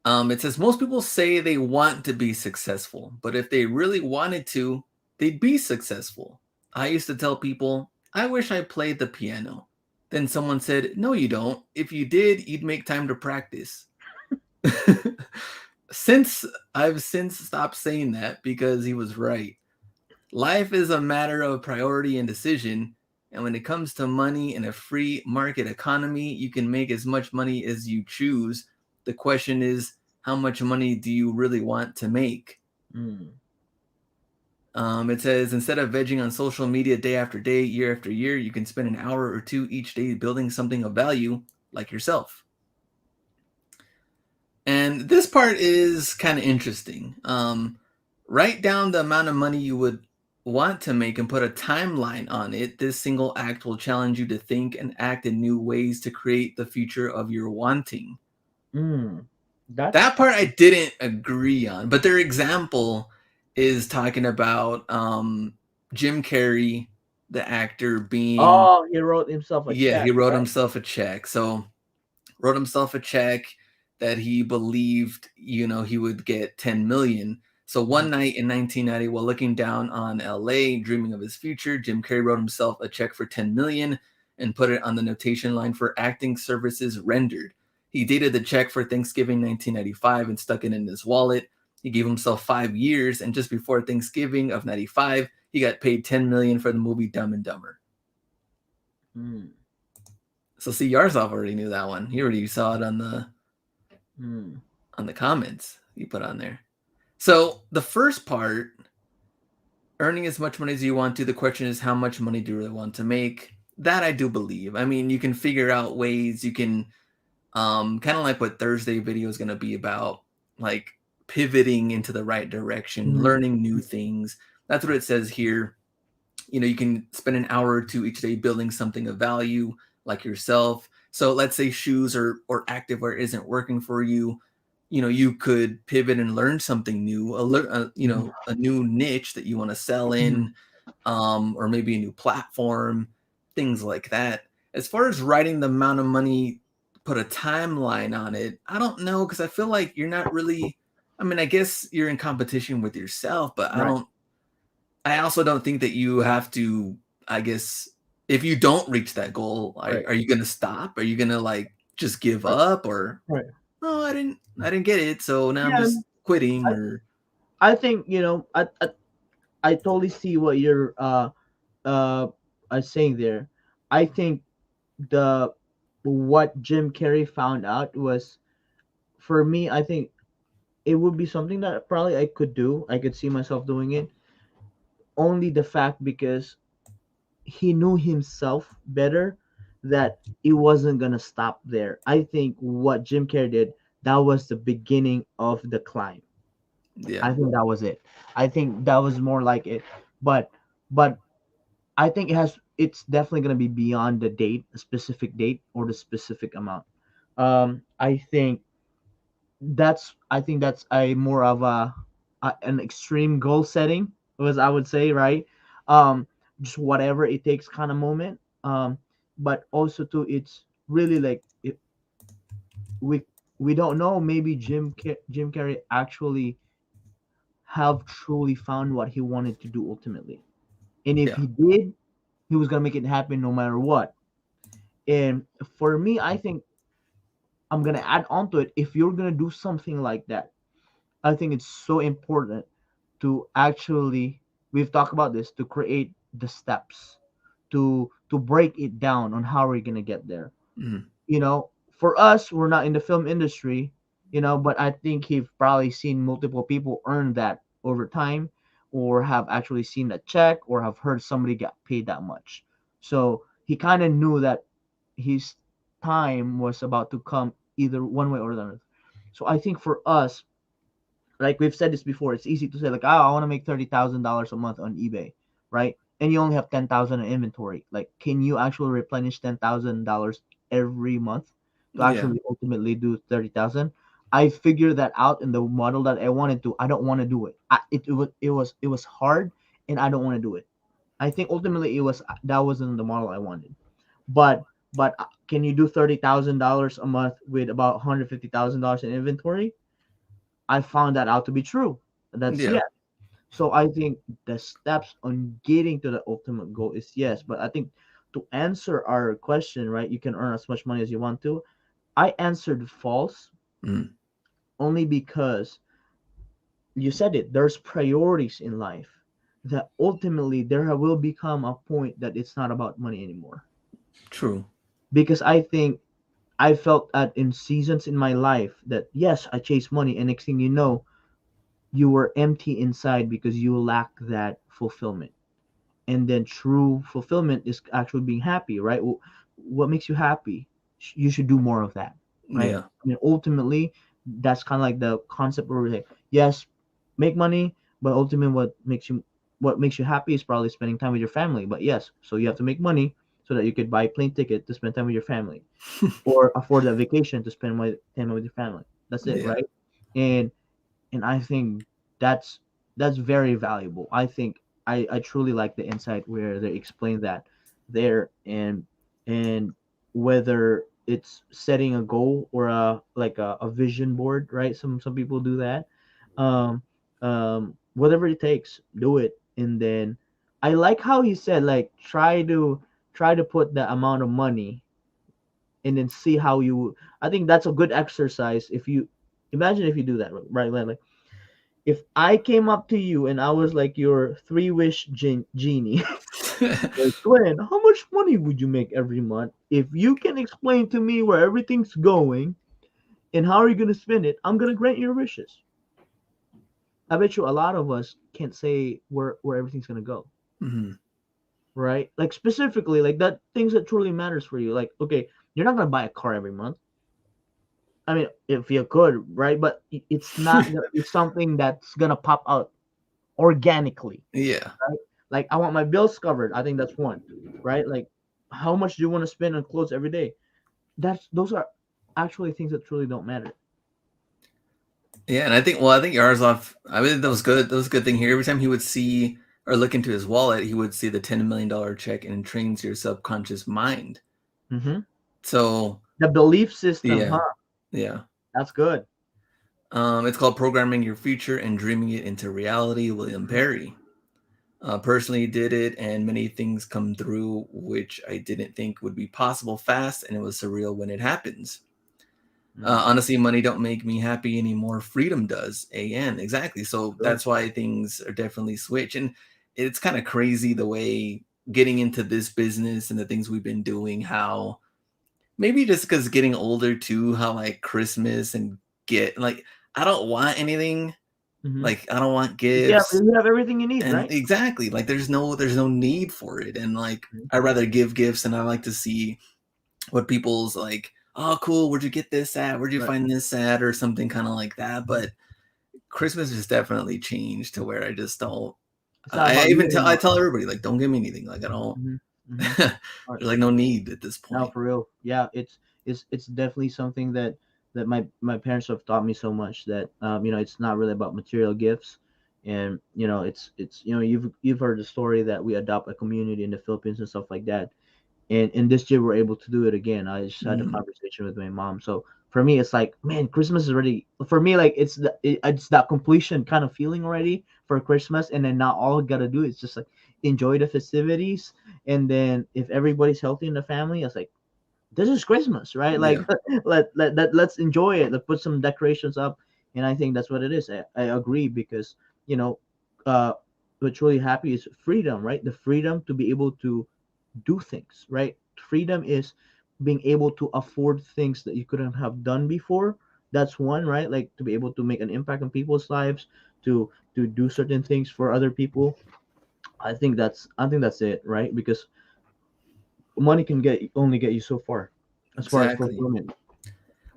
go. It says most people say they want to be successful, but if they really wanted to, they'd be successful. I used to tell people, I wish I played the piano. Then someone said, no, you don't. If you did, you'd make time to practice. since I've since stopped saying that because he was right. Life is a matter of priority and decision. And when it comes to money in a free market economy, you can make as much money as you choose. The question is, how much money do you really want to make? Mm. It says instead of vegging on social media day after day, year after year, you can spend an hour or two each day building something of value like yourself. And this part is kind of interesting. Write down the amount of money you would want to make and put a timeline on it. This single act will challenge you to think and act in new ways to create the future of your wanting. Mm. That's That part I didn't agree on, but their example is talking about Jim Carrey, the actor, being, oh, he wrote himself a yeah, check, he wrote right? himself a check. So wrote himself a check that he believed, he would get 10 million. So Mhm. one night in 1990, while looking down on LA, dreaming of his future, Jim Carrey wrote himself a check for 10 million and put it on the notation line for acting services rendered. He dated the check for Thanksgiving 1995 and stuck it in his wallet. He gave himself 5 years, and just before Thanksgiving of 95, he got paid 10 million for the movie Dumb and Dumber. Mm, So see, Yarzov already knew that one. He already saw it mm, on the comments you put on there. So the first part, earning as much money as you want to. The question is, how much money do you really want to make? That I do believe. I mean, you can figure out ways. You can, kind of like what Thursday video is going to be about, like pivoting into the right direction, mm, learning new things. That's what it says here. You can spend an hour or two each day building something of value, like yourself. So let's say shoes or activewear isn't working for you. You could pivot and learn something new, mhm, a new niche that you want to sell mhm. in, or maybe a new platform, things like that. As far as writing the amount of money, put a timeline on it, I don't know, because I feel like you're not really, I mean, I guess you're in competition with yourself, but Right, I also don't think that you have to, I guess, if you don't reach that goal, right, are you gonna stop? Are you gonna like just give right, up, or, right. oh, I didn't get it, so now I'm Yeah, just quitting, I, or I think I totally see what you're uh saying there. I think the what Jim Carrey found out was, for me, I think it would be something that probably I could do. I could see myself doing it. Only the fact because he knew himself better that it wasn't gonna stop there. I think what Jim Carrey did, that was the beginning of the climb. yeah, I think that was it. I think that was more like it. But but I think it's definitely gonna be beyond the date, a specific date or the specific amount. I think that's a more of an extreme goal setting, was I would say, right? Um, just whatever it takes kind of moment. But also too, it's really like we we don't know. Maybe Jim Carrey actually have truly found what he wanted to do ultimately, and if yeah, he did, he was gonna make it happen no matter what. And for me, I think I'm gonna add on to it. If you're gonna do something like that, I think it's so important to actually, we've talked about this, to create the steps, to break it down on how we're gonna get there. mhm, For us, we're not in the film industry, but I think he've probably seen multiple people earn that over time, or have actually seen a check, or have heard somebody get paid that much. So he kind of knew that his time was about to come, either one way or the other. So I think for us, like we've said this before, it's easy to say like, oh, I want to make $30,000 a month on eBay, right? And you only have 10,000 in inventory. Like, can you actually replenish $10,000 every month to yeah, actually ultimately do 30,000? I figured that out in the model that I wanted to. I don't want to do it. It was hard, and I don't want to do it. I think ultimately that wasn't the model I wanted. But can you do $30,000 a month with about $150,000 in inventory? I found that out to be true. That's yeah, yes. So I think the steps on getting to the ultimate goal is yes. But I think to answer our question, right, you can earn as much money as you want to. I answered false mhm, only because you said it. There's priorities in life that ultimately there will become a point that it's not about money anymore. true, Because I think I felt that in seasons in my life that yes, I chased money, and next thing you know, you were empty inside because you lack that fulfillment. And then true fulfillment is actually being happy, right? What makes you happy? You should do more of that, right? yeah, I mean, ultimately, that's kind of like the concept where we say, yes, make money, but ultimately, what makes you happy is probably spending time with your family. But yes, so you have to make money so that you could buy a plane ticket to spend time with your family, or afford a vacation to spend time with your family. That's it, Yeah. right? And I think that's that's very valuable. I think I truly like the insight where they explain that there, and whether it's setting a goal or a vision board, right? Some people do that. Um, whatever it takes, do it. And then I like how he said, like, try to put the amount of money and then see how you. I think that's a good exercise. If you imagine if you do that, right? Like, if I came up to you and I was like your three wish genie, like, Glenn, how much money would you make every month? If you can explain to me where everything's going and how are you gonna spend it, I'm gonna grant your wishes. I bet you a lot of us can't say where everything's gonna go, Mhm. right? Like specifically, like that things that truly matters for you. Like, okay, you're not gonna buy a car every month. I mean, if you could, right? But it's not gonna be something that's gonna pop out organically. Yeah. Right? Like, I want my bills covered. I think that's one, right? Like, how much do you want to spend on clothes every day? Those are actually things that truly don't matter. Yeah, and I think Yaroslav. I mean, that was good. That was a good thing here. Every time he would see or look into his wallet, he would see the $10 million check, and it trains your subconscious mind. Hmm. So The belief system, yeah, huh? yeah. That's good. It's called Programming Your Future and Dreaming It into Reality. William Hmm. Perry personally did it, and many things come through which I didn't think would be possible fast, and it was surreal when it happens. Mm, Honestly, money don't make me happy anymore. Freedom does. AN, exactly. So true. that's why things are definitely switch. And it's kind of crazy the way getting into this business and the things we've been doing, how maybe just because getting older too, how like Christmas and get like, I don't want anything. Hmm. Like, I don't want Yeah, gifts. you have everything you need, And right? exactly, like there's no need for it. And like Mhm. I rather give gifts, and I like to see what people's like, oh cool, where'd you get this at, where'd you Right. find this at, or something kind of like that. Mhm. But Christmas has definitely changed to where I just don't. It's not I about you even tell I anymore. tell everybody, like, don't give me anything, like I don't. Hmm. Hmm. There's like no need at this No, point. for real. Yeah, it's definitely something that my parents have taught me so much that it's not really about material gifts, and it's you've heard the story that we adopt a community in the Philippines and stuff like that, and this year we're able to do it again. I just had a Mm, conversation with my mom. So for me, it's like, man, Christmas is already for me, like it's that completion kind of feeling already for Christmas, and then now all I gotta do is just like enjoy the festivities, and then if everybody's healthy in the family, it's like this is Christmas, right? Like yeah, let's enjoy it. Let's put some decorations up, and I think that's what it is. I agree because you know, uh, what's really happy is freedom, right? The freedom to be able to do things, right? Freedom is being able to afford things that you couldn't have done before. That's one, right? Like to be able to make an impact on people's lives, to do certain things for other people. I think that's it, right? Because money can get only get you so far as far as exactly. fulfillment.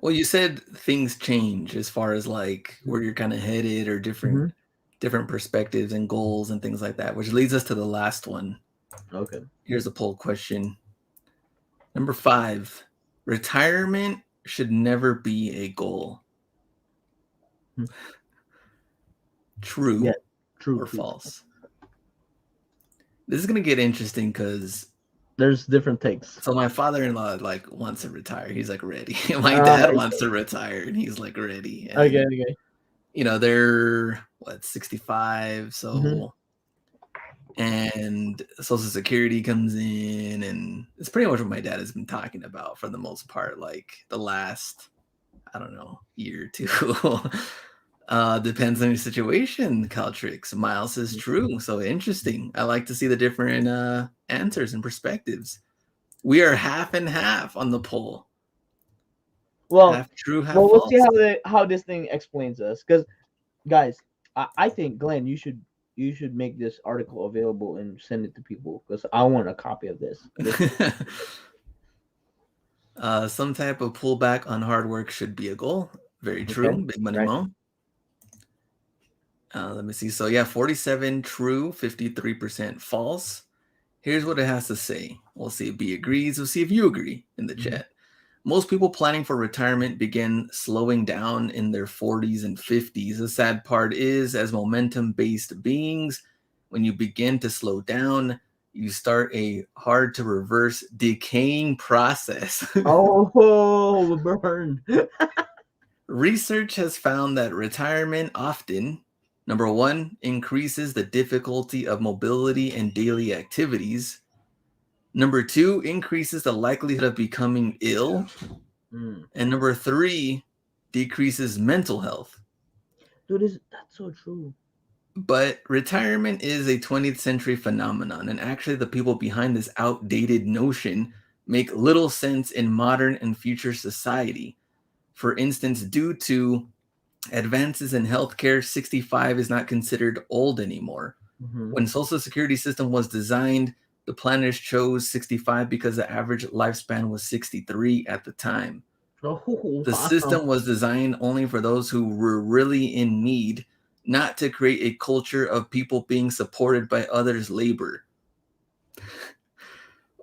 Well, you said things change as far as like where you're kind of headed, or Mm-hmm. different perspectives and goals and things like that, which leads us to the last one. Okay. Here's a poll question. Number 5, retirement should never be a goal. Mhm. Yeah. True True. or True. false? This is gonna get interesting because There's different takes. so my father-in-law like wants to retire. He's like ready. My dad wants to retire, and he's like ready. Okay. And Okay. they're what 65, Mm-hmm. so and Social Security comes in, and it's pretty much what my dad has been talking about for the most part, like the last I don't know year or two. Depends on your situation, Caltrix. Miles is true. So interesting. I like to see the different answers and perspectives. We are half and half on the poll. Well, Half true, half well, we'll see false. how this thing explains us. Because guys, I think Glenn, you should make this article available and send it to people because I want a copy of this. This is Some type of pullback on hard work should be a goal. Very okay, true. Big Money right? Mo. Let me see. So yeah, 47 true, 53% false. Here's what it has to say. We'll see if B agrees. We'll see if you agree in the Hmm. chat. Most people planning for retirement begin slowing down in their 40s and 50s. The sad part is, as momentum based beings, when you begin to slow down, you start a hard to reverse decaying process. Oh, burn. Research has found that retirement often, number one, increases the difficulty of mobility and daily activities. Number two, increases the likelihood of becoming ill. Mm. And number three, decreases mental health. Dude, that's so true. But retirement is a 20th century phenomenon, and actually, the people behind this outdated notion make little sense in modern and future society. For instance, due to advances in healthcare, 65 is not considered old anymore. Mm-hmm. When social security system was designed, the planners chose 65 because the average lifespan was 63 at the time. Oh, The wow. system was designed only for those who were really in need, not to create a culture of people being supported by others' labor.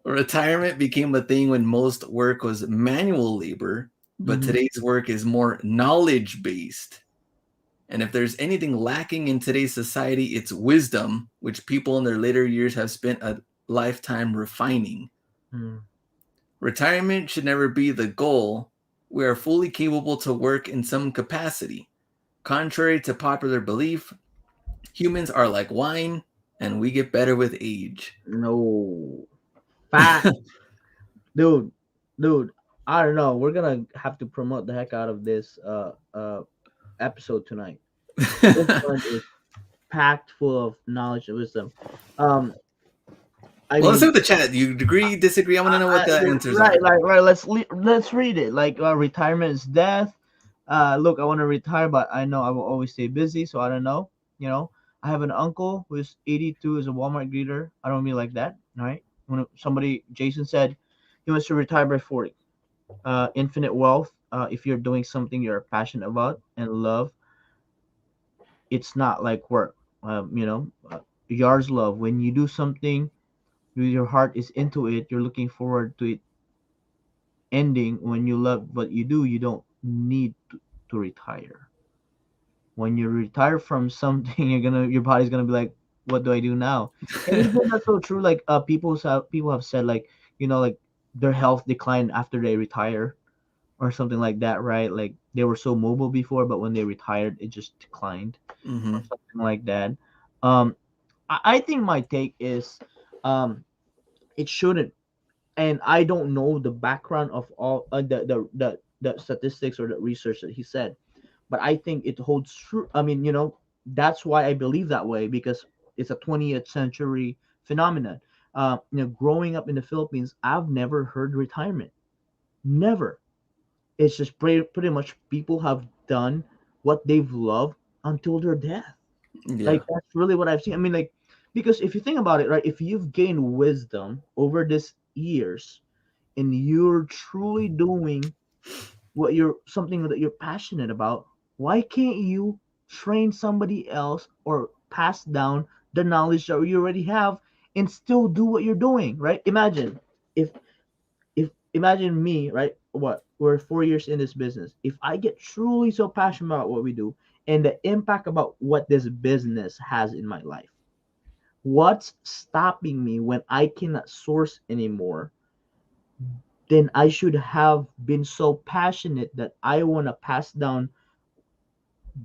Retirement became a thing when most work was manual labor, but Mm-hmm. today's work is more knowledge based. And if there's anything lacking in today's society, it's wisdom, which people in their later years have spent a lifetime refining. Mm. Retirement should never be the goal. We are fully capable to work in some capacity. Contrary to popular belief, humans are like wine and we get better with age. No. Fat. Dude, dude, I don't know. We're gonna have to promote the heck out of this episode tonight. This one is packed full of knowledge and wisdom. Um, I Well, let's see mean, what the chat. You agree, disagree? I want to know what the answers right, are. like right. Let's read it. Like retirement is death. Look, I want to retire, but I know I will always stay busy, so I don't know. You know, I have an uncle who's 82, is a Walmart greeter. I don't mean like that, right? When somebody, Jason said, he wants to retire by 40. Infinite wealth. If you're doing something you're passionate about and love, it's not like work. Yar's love. When you do something, your heart is into it. You're looking forward to it ending. When you love what you do, you don't need to retire. When you retire from something, your body's gonna be like, what do I do now? And even that's so true. Like people have said, like, like their health declined after they retire or something like that, right? Like they were so mobile before, but when they retired, it just declined or Mm-hmm. something like that. Um, I think my take is, um, it shouldn't, and I don't know the background of all the statistics or the research that he said, but I think it holds true. I mean, that's why I believe that way, because it's a 20th century phenomenon. Growing up in the Philippines, I've never heard retirement. Never. It's just pretty much people have done what they've loved until their death. Yeah. Like that's really what I've seen. I mean, like, because if you think about it, right, if you've gained wisdom over these years and you're truly doing what you're something that you're passionate about, why can't you train somebody else or pass down the knowledge that you already have and still do what you're doing, right? If imagine me, right? What, we're 4 years in this business. If I get truly so passionate about what we do and the impact about what this business has in my life, what's stopping me when I cannot source anymore? Then I should have been so passionate that I want to pass down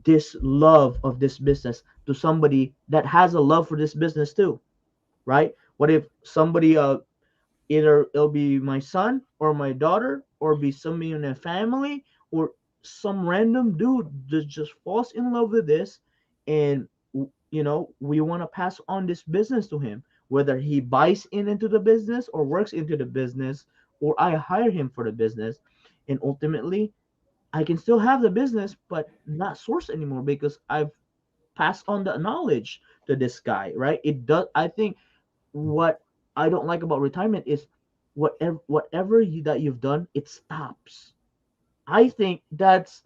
this love of this business to somebody that has a love for this business too, right? What if somebody, either it'll be my son or my daughter or be somebody in their family or some random dude that just falls in love with this, and we want to pass on this business to him, whether he buys into the business or works into the business or I hire him for the business, and ultimately I can still have the business but not source anymore because I've passed on the knowledge to this guy, right? It does. I think what I don't like about retirement is whatever that you've done, it stops. I think that's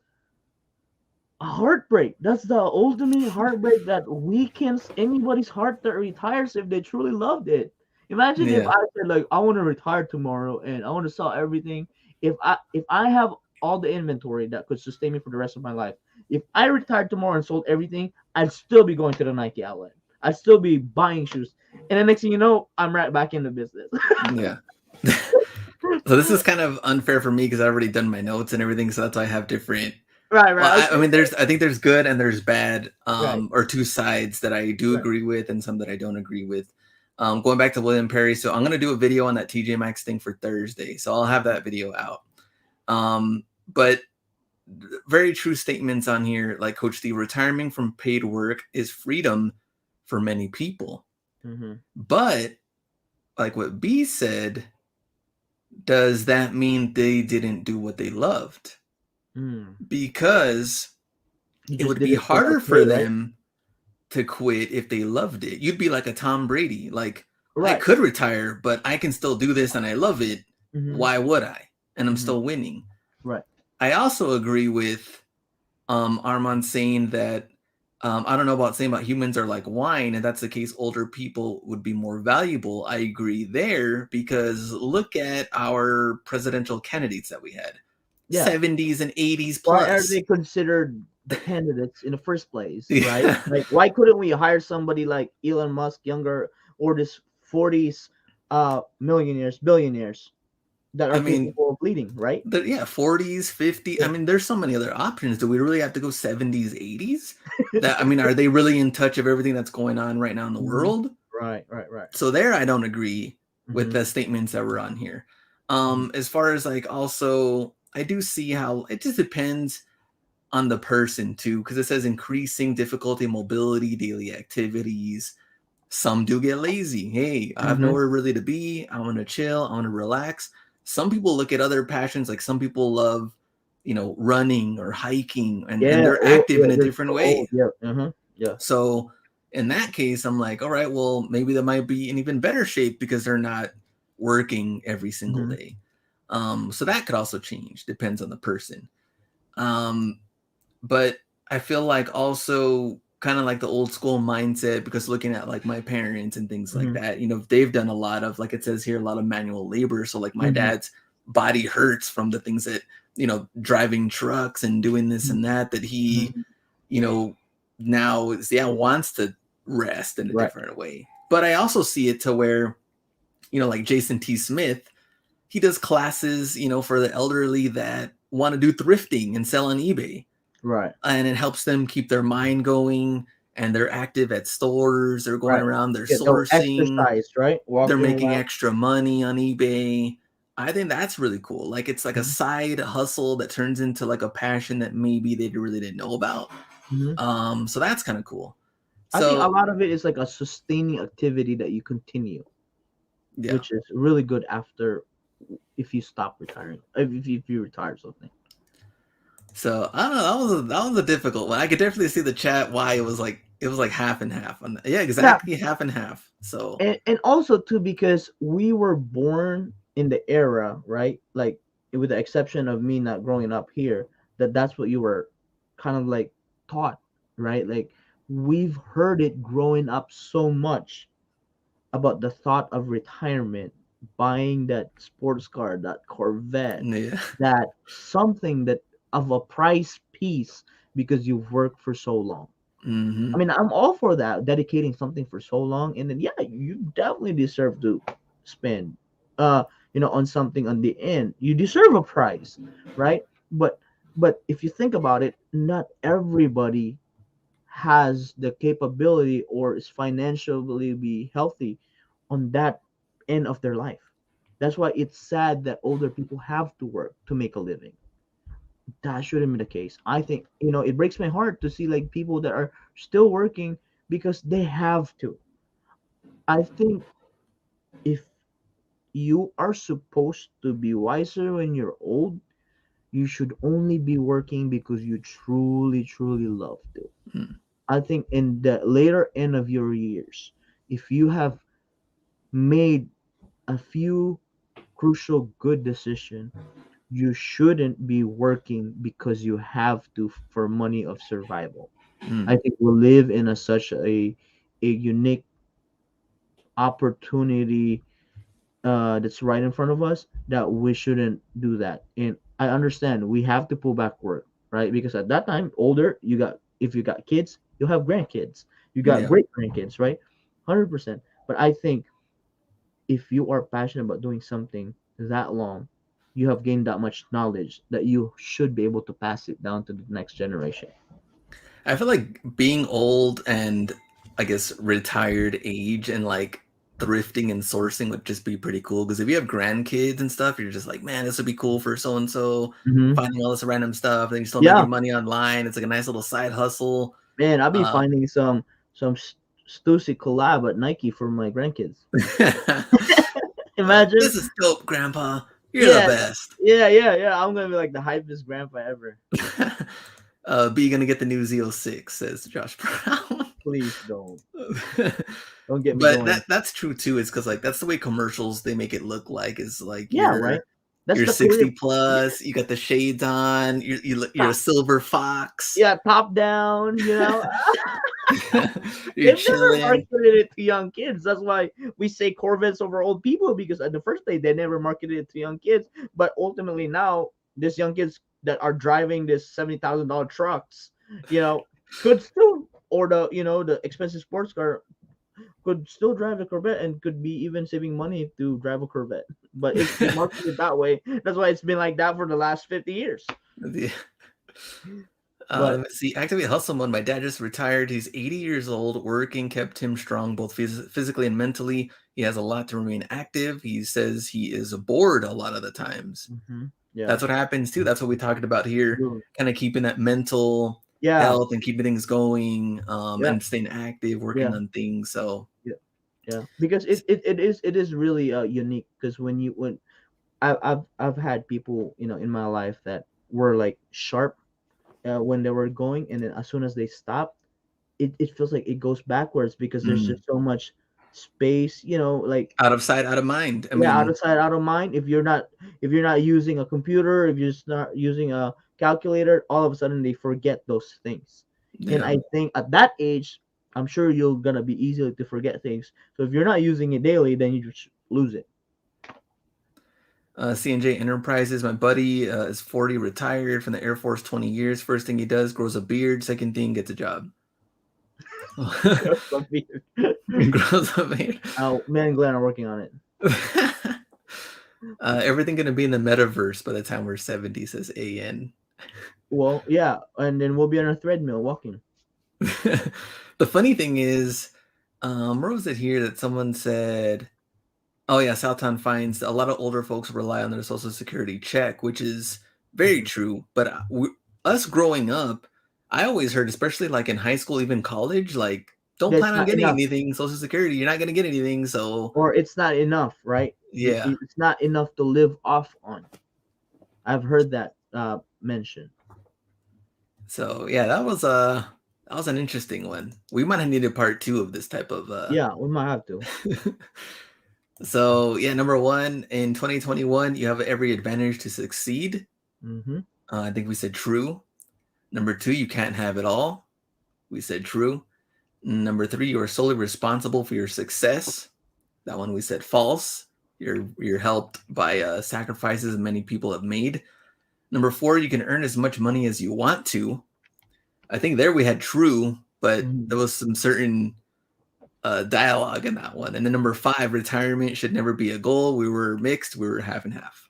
a heartbreak. That's the ultimate heartbreak that weakens anybody's heart that retires if they truly loved it. Imagine if Yeah. I said, like, I want to retire tomorrow and I want to sell everything if I have all the inventory that could sustain me for the rest of my life, if I retired tomorrow and sold everything, I'd still be going to the Nike outlet. I'd still be buying shoes, and the next thing you know, I'm right back in the business. Yeah. So this is kind of unfair for me because I've already done my notes and everything, so that's why I have different. Right, Well, right. I was I gonna mean, say, I think there's good and there's bad, right, or two sides that I do right. agree with and some that I don't agree with. Going back to William Perry, so I'm gonna do a video on that TJ Maxx thing for Thursday, so I'll have that video out. But very true statements on here, like Coach Steve, retiring from paid work is freedom for many people, Mm-hmm. but like what B said, does that mean they didn't do what they loved? Mm. Because You it just would did be it for the harder pay, for right? them to quit if they loved it. You'd be like a Tom Brady. Like, I Right. could retire, but I can still do this and I love it. Mm-hmm. Why would I? And I'm Mm-hmm. still winning. Right. I also agree with Armand saying that I don't know about saying about humans are like wine, and that's the case. Older people would be more valuable. I agree there because look at our presidential candidates that we had, Yeah. 70s and 80s Why are plus. they considered the candidates in the first place, right? Yeah, Like, why couldn't we hire somebody like Elon Musk, younger, or this 40s millionaires, billionaires that I are mean, capable of leading, right? yeah, 40s, 50s. I Yeah. mean, there's so many other options. Do we really have to go 70s, 80s? That I mean, are they really in touch of everything that's going on right now in the Hmm. world? Right, right, right. So there I don't agree with Hmm. the statements that were on here. Hmm. As far as like also I do see how it just depends on the person too, because it says increasing difficulty, mobility, daily activities. Some do get lazy. Hey, I have Hmm. nowhere really to be. I want to chill. I want to relax. Some people look at other passions, like some people love, running or hiking, and Yeah, they're old, active yeah, in a they're different so old. way. Yeah, yeah. So in that case, I'm like, all right, well, maybe they might be in even better shape because they're not working every single Hmm. day. So that could also change, depends on the person. Um, but I feel like also kind of like the old school mindset because looking at like my parents and things like Hmm. that, they've done a lot of, like it says here, a lot of manual labor. So like my Hmm. dad's body hurts from the things that, driving trucks and doing this and that he, Hmm. you know, now yeah, wants to rest in a Right, different way. But I also see it to where, like Jason T. Smith, he does classes, for the elderly that want to do thrifting and sell on eBay. right, And it helps them keep their mind going and they're active at stores, they're going right. around, they're Yeah, the sourcing, exercise, right? they're Walking making around. extra money on eBay. I think that's really cool. Like it's like a Hmm. side hustle that turns into like a passion that maybe they really didn't know about. Hmm. So that's kind of cool. I think a So lot of it is like a sustaining activity that you continue, yeah. which is really good after if you stop retiring, if you retire something. So I don't know. That was a difficult one. I could definitely see the chat why it was like half and half. Yeah, Yeah, exactly half and half. So and also too because we were born in the era, right? Like with the exception of me not growing up here, that's what you were kind of like taught, right? Like we've heard it growing up so much about the thought of retirement, buying that sports car, that Corvette, yeah. that something that of a price piece because you've worked for so long. I Hmm. mean, I'm all for that, dedicating something for so long, and then yeah, you definitely deserve to spend, on something on the end. You deserve a prize, right? But if you think about it, not everybody has the capability or is financially be healthy on that end of their life. That's why it's sad that older people have to work to make a living. That shouldn't be the case. I think, it breaks my heart to see like people that are still working because they have to. I think if you are supposed to be wiser when you're old, you should only be working because you truly, truly love to. I think in the later end of your years, if you have made a few crucial good decisions, you shouldn't be working because you have to for money of survival. I Mm. think we live in such a unique opportunity that's right in front of us. that we shouldn't do that. And I understand we have to pull back work, right? Because at that time, older, you got if you got kids, you'll have grandkids. You got Yeah. great grandkids, right? 100%. But I think if you are passionate about doing something that long, you have gained that much knowledge that you should be able to pass it down to the next generation. I feel like being old and I guess retired age and like thrifting and sourcing would just be pretty cool because if you have grandkids and stuff, you're just like, man, this would be cool for so and so Hmm. finding all this random stuff. Then you're still Yeah, making money online. It's like a nice little side hustle. man, I'll be Uh, finding some Stussy collab at Nike for my grandkids. Imagine. this is dope, Grandpa. You're the Yeah, best. yeah. I'm gonna be like the hypest grandpa ever. But you gonna get the new Z06, says Josh Brown. Please don't get me But going. that's true too. Is because like that's the way commercials they make it look like is like Yeah, right. That's you're the career. 60 plus, you got the shades on, you're a Top, silver fox, yeah, top down. you're They've never chilling. marketed it to young kids. That's why we say Corvettes over old people because at the first day they never marketed it to young kids. But ultimately now, these young kids that are driving this $70,000 trucks, you know, could still or the expensive sports car could still drive a Corvette and could be even saving money to drive a Corvette. But it's been marketed that way. That's why it's been like that for the last 50 years. The- But Let me see. Activate hustle mode. My dad just retired. He's 80 years old. Working kept him strong, both physically and mentally. He has a lot to remain active. He says he is bored a lot of the times. yeah, That's what happens too. That's what we talked about here. absolutely. Kind of keeping that mental Yeah, health and keeping things going, yeah, and staying active, yeah, working on things. So yeah, yeah. Because it is really unique. Because when I've had people in my life that were like sharp when they were going, and then as soon as they stop, it feels like it goes backwards because there's mm, just so much space. Like out of sight, out of mind. I yeah, out of mean, sight, out of mind. If you're not using a computer, if you're just not using a calculator, all of a sudden they forget those things. And yeah. I think at that age, I'm sure you're gonna be easy to forget things. So if you're not using it daily, then you just lose it. C&J Enterprises. My buddy is 40, retired from the Air Force, 20 years. First thing he does, grows a beard. Second thing, gets a job. Grows a beard. Man and Glenn are working on it. Everything gonna be in the metaverse by the time we're 70, says AN. Well, yeah, and then we'll be on a treadmill walking. The funny thing is, where was it here that someone said, oh yeah, Southtown finds a lot of older folks rely on their social security check, which is very Mhm. true. But us growing up, I always heard, especially like in high school, even college, like don't That's plan on not getting enough, anything. Social security, you're not gonna get anything. So or it's not enough, right? yeah, It's not enough to live off on. I've heard that mentioned. so yeah, that was an interesting one. We might have needed part two of this type of Yeah, we might have to. So yeah, number one in 2021, you have every advantage to succeed. Mm-hmm. I think we said true. Number two, you can't have it all. We said true. Number three, you are solely responsible for your success. That one we said false. You're helped by sacrifices many people have made. Number four, you can earn as much money as you want to. I think there we had true, but Mm-hmm. there was some certain dialogue in that one. And then number five, retirement should never be a goal. We were mixed. We were half and half.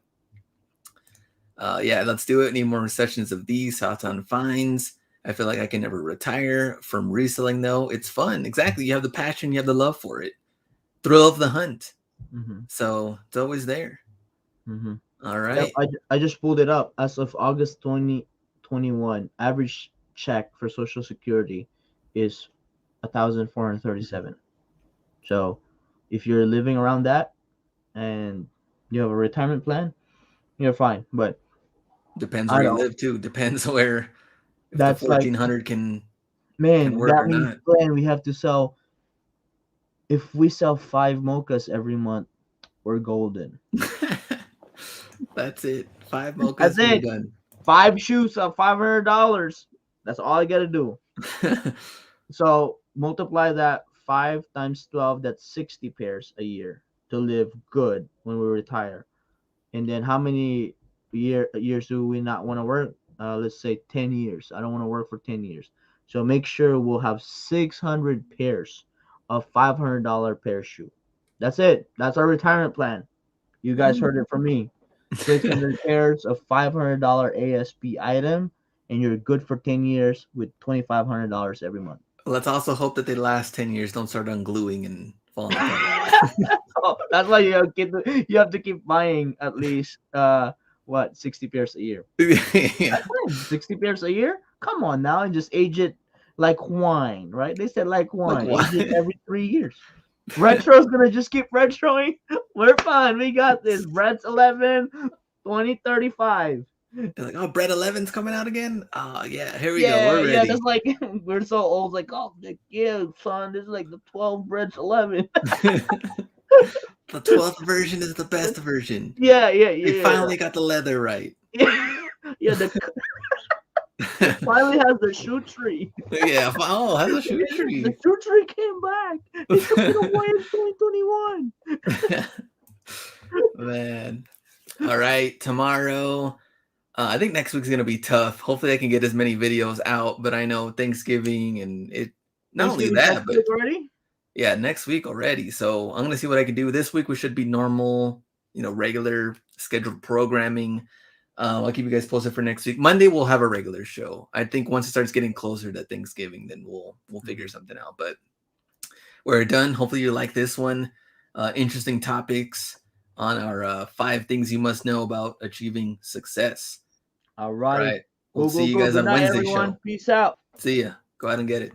Yeah, let's do it. Need more sessions of these. Thoughts on fines. I feel like I can never retire from reselling though. It's fun. Exactly. You have the passion, you have the love for it. Thrill of the hunt. Mm-hmm. So it's always there. Mm-hmm. All Yep, right. I just pulled it up. As of August 2021, average check for Social Security is 1,437. So if you're living around that and you have a retirement plan, you're fine. But Depends I where you don't. live too. Depends where if the That's like, 1400 can man, work that or means not. Glenn, we have to sell. If we sell five mochas every month, we're golden. That's it. Five That's mochas, we're it. done. Five shoes of $500. That's all I gotta do. So multiply that 5 times 12. That's 60 pairs a year to live good when we retire. And then how many years do we not want to work? Let's say 10 years. I don't want to work for 10 years. So make sure we'll have 600 pairs of $500 pair shoe. That's it. That's our retirement plan. You guys heard it from me. 600 pairs of $500 ASP item, and you're good for 10 years with $2,500 every month. Let's also hope that they last 10 years, don't start ungluing and falling apart. Oh, that's why you have to keep buying at least what 60 pairs a year. Yeah. That's fine. 60 pairs a year. Come on now, and just age it like wine, right? They said like Like wine, age it what? every 3 years. Retro's gonna just keep retroing. We're fine. We got this. Brett's 11, 2035. They're like, oh, Bread 11's coming out again? Oh, yeah, here we go. Yeah, We're yeah, ready. that's like we're so old. Like, oh, yeah, son, this is like the 12 Brett's 11. The 12th version is the best version. Yeah, yeah, They yeah, finally got the leather right. yeah. Yeah, it finally has the shoe tree. Yeah. Oh, has a shoe The tree. shoe tree came back. It took it away in 2021. Man. All right. Tomorrow. I think next week's gonna be tough. Hopefully, I can get as many videos out. But I know Thanksgiving and it. Not only Thanksgiving that, next but week already? yeah, next week already. So I'm gonna see what I can do. This week we should be normal, regular scheduled programming. I'll keep you guys posted for next week. Monday we'll have a regular show. I think once it starts getting closer to Thanksgiving, then we'll figure something out. But we're done. Hopefully you like this one. Interesting topics on our 5 things you must know about achieving success. All All righty. right. We'll Go, see go, you go. guys Good on night, Wednesday everyone. show. Peace out. See ya. Go out and get it.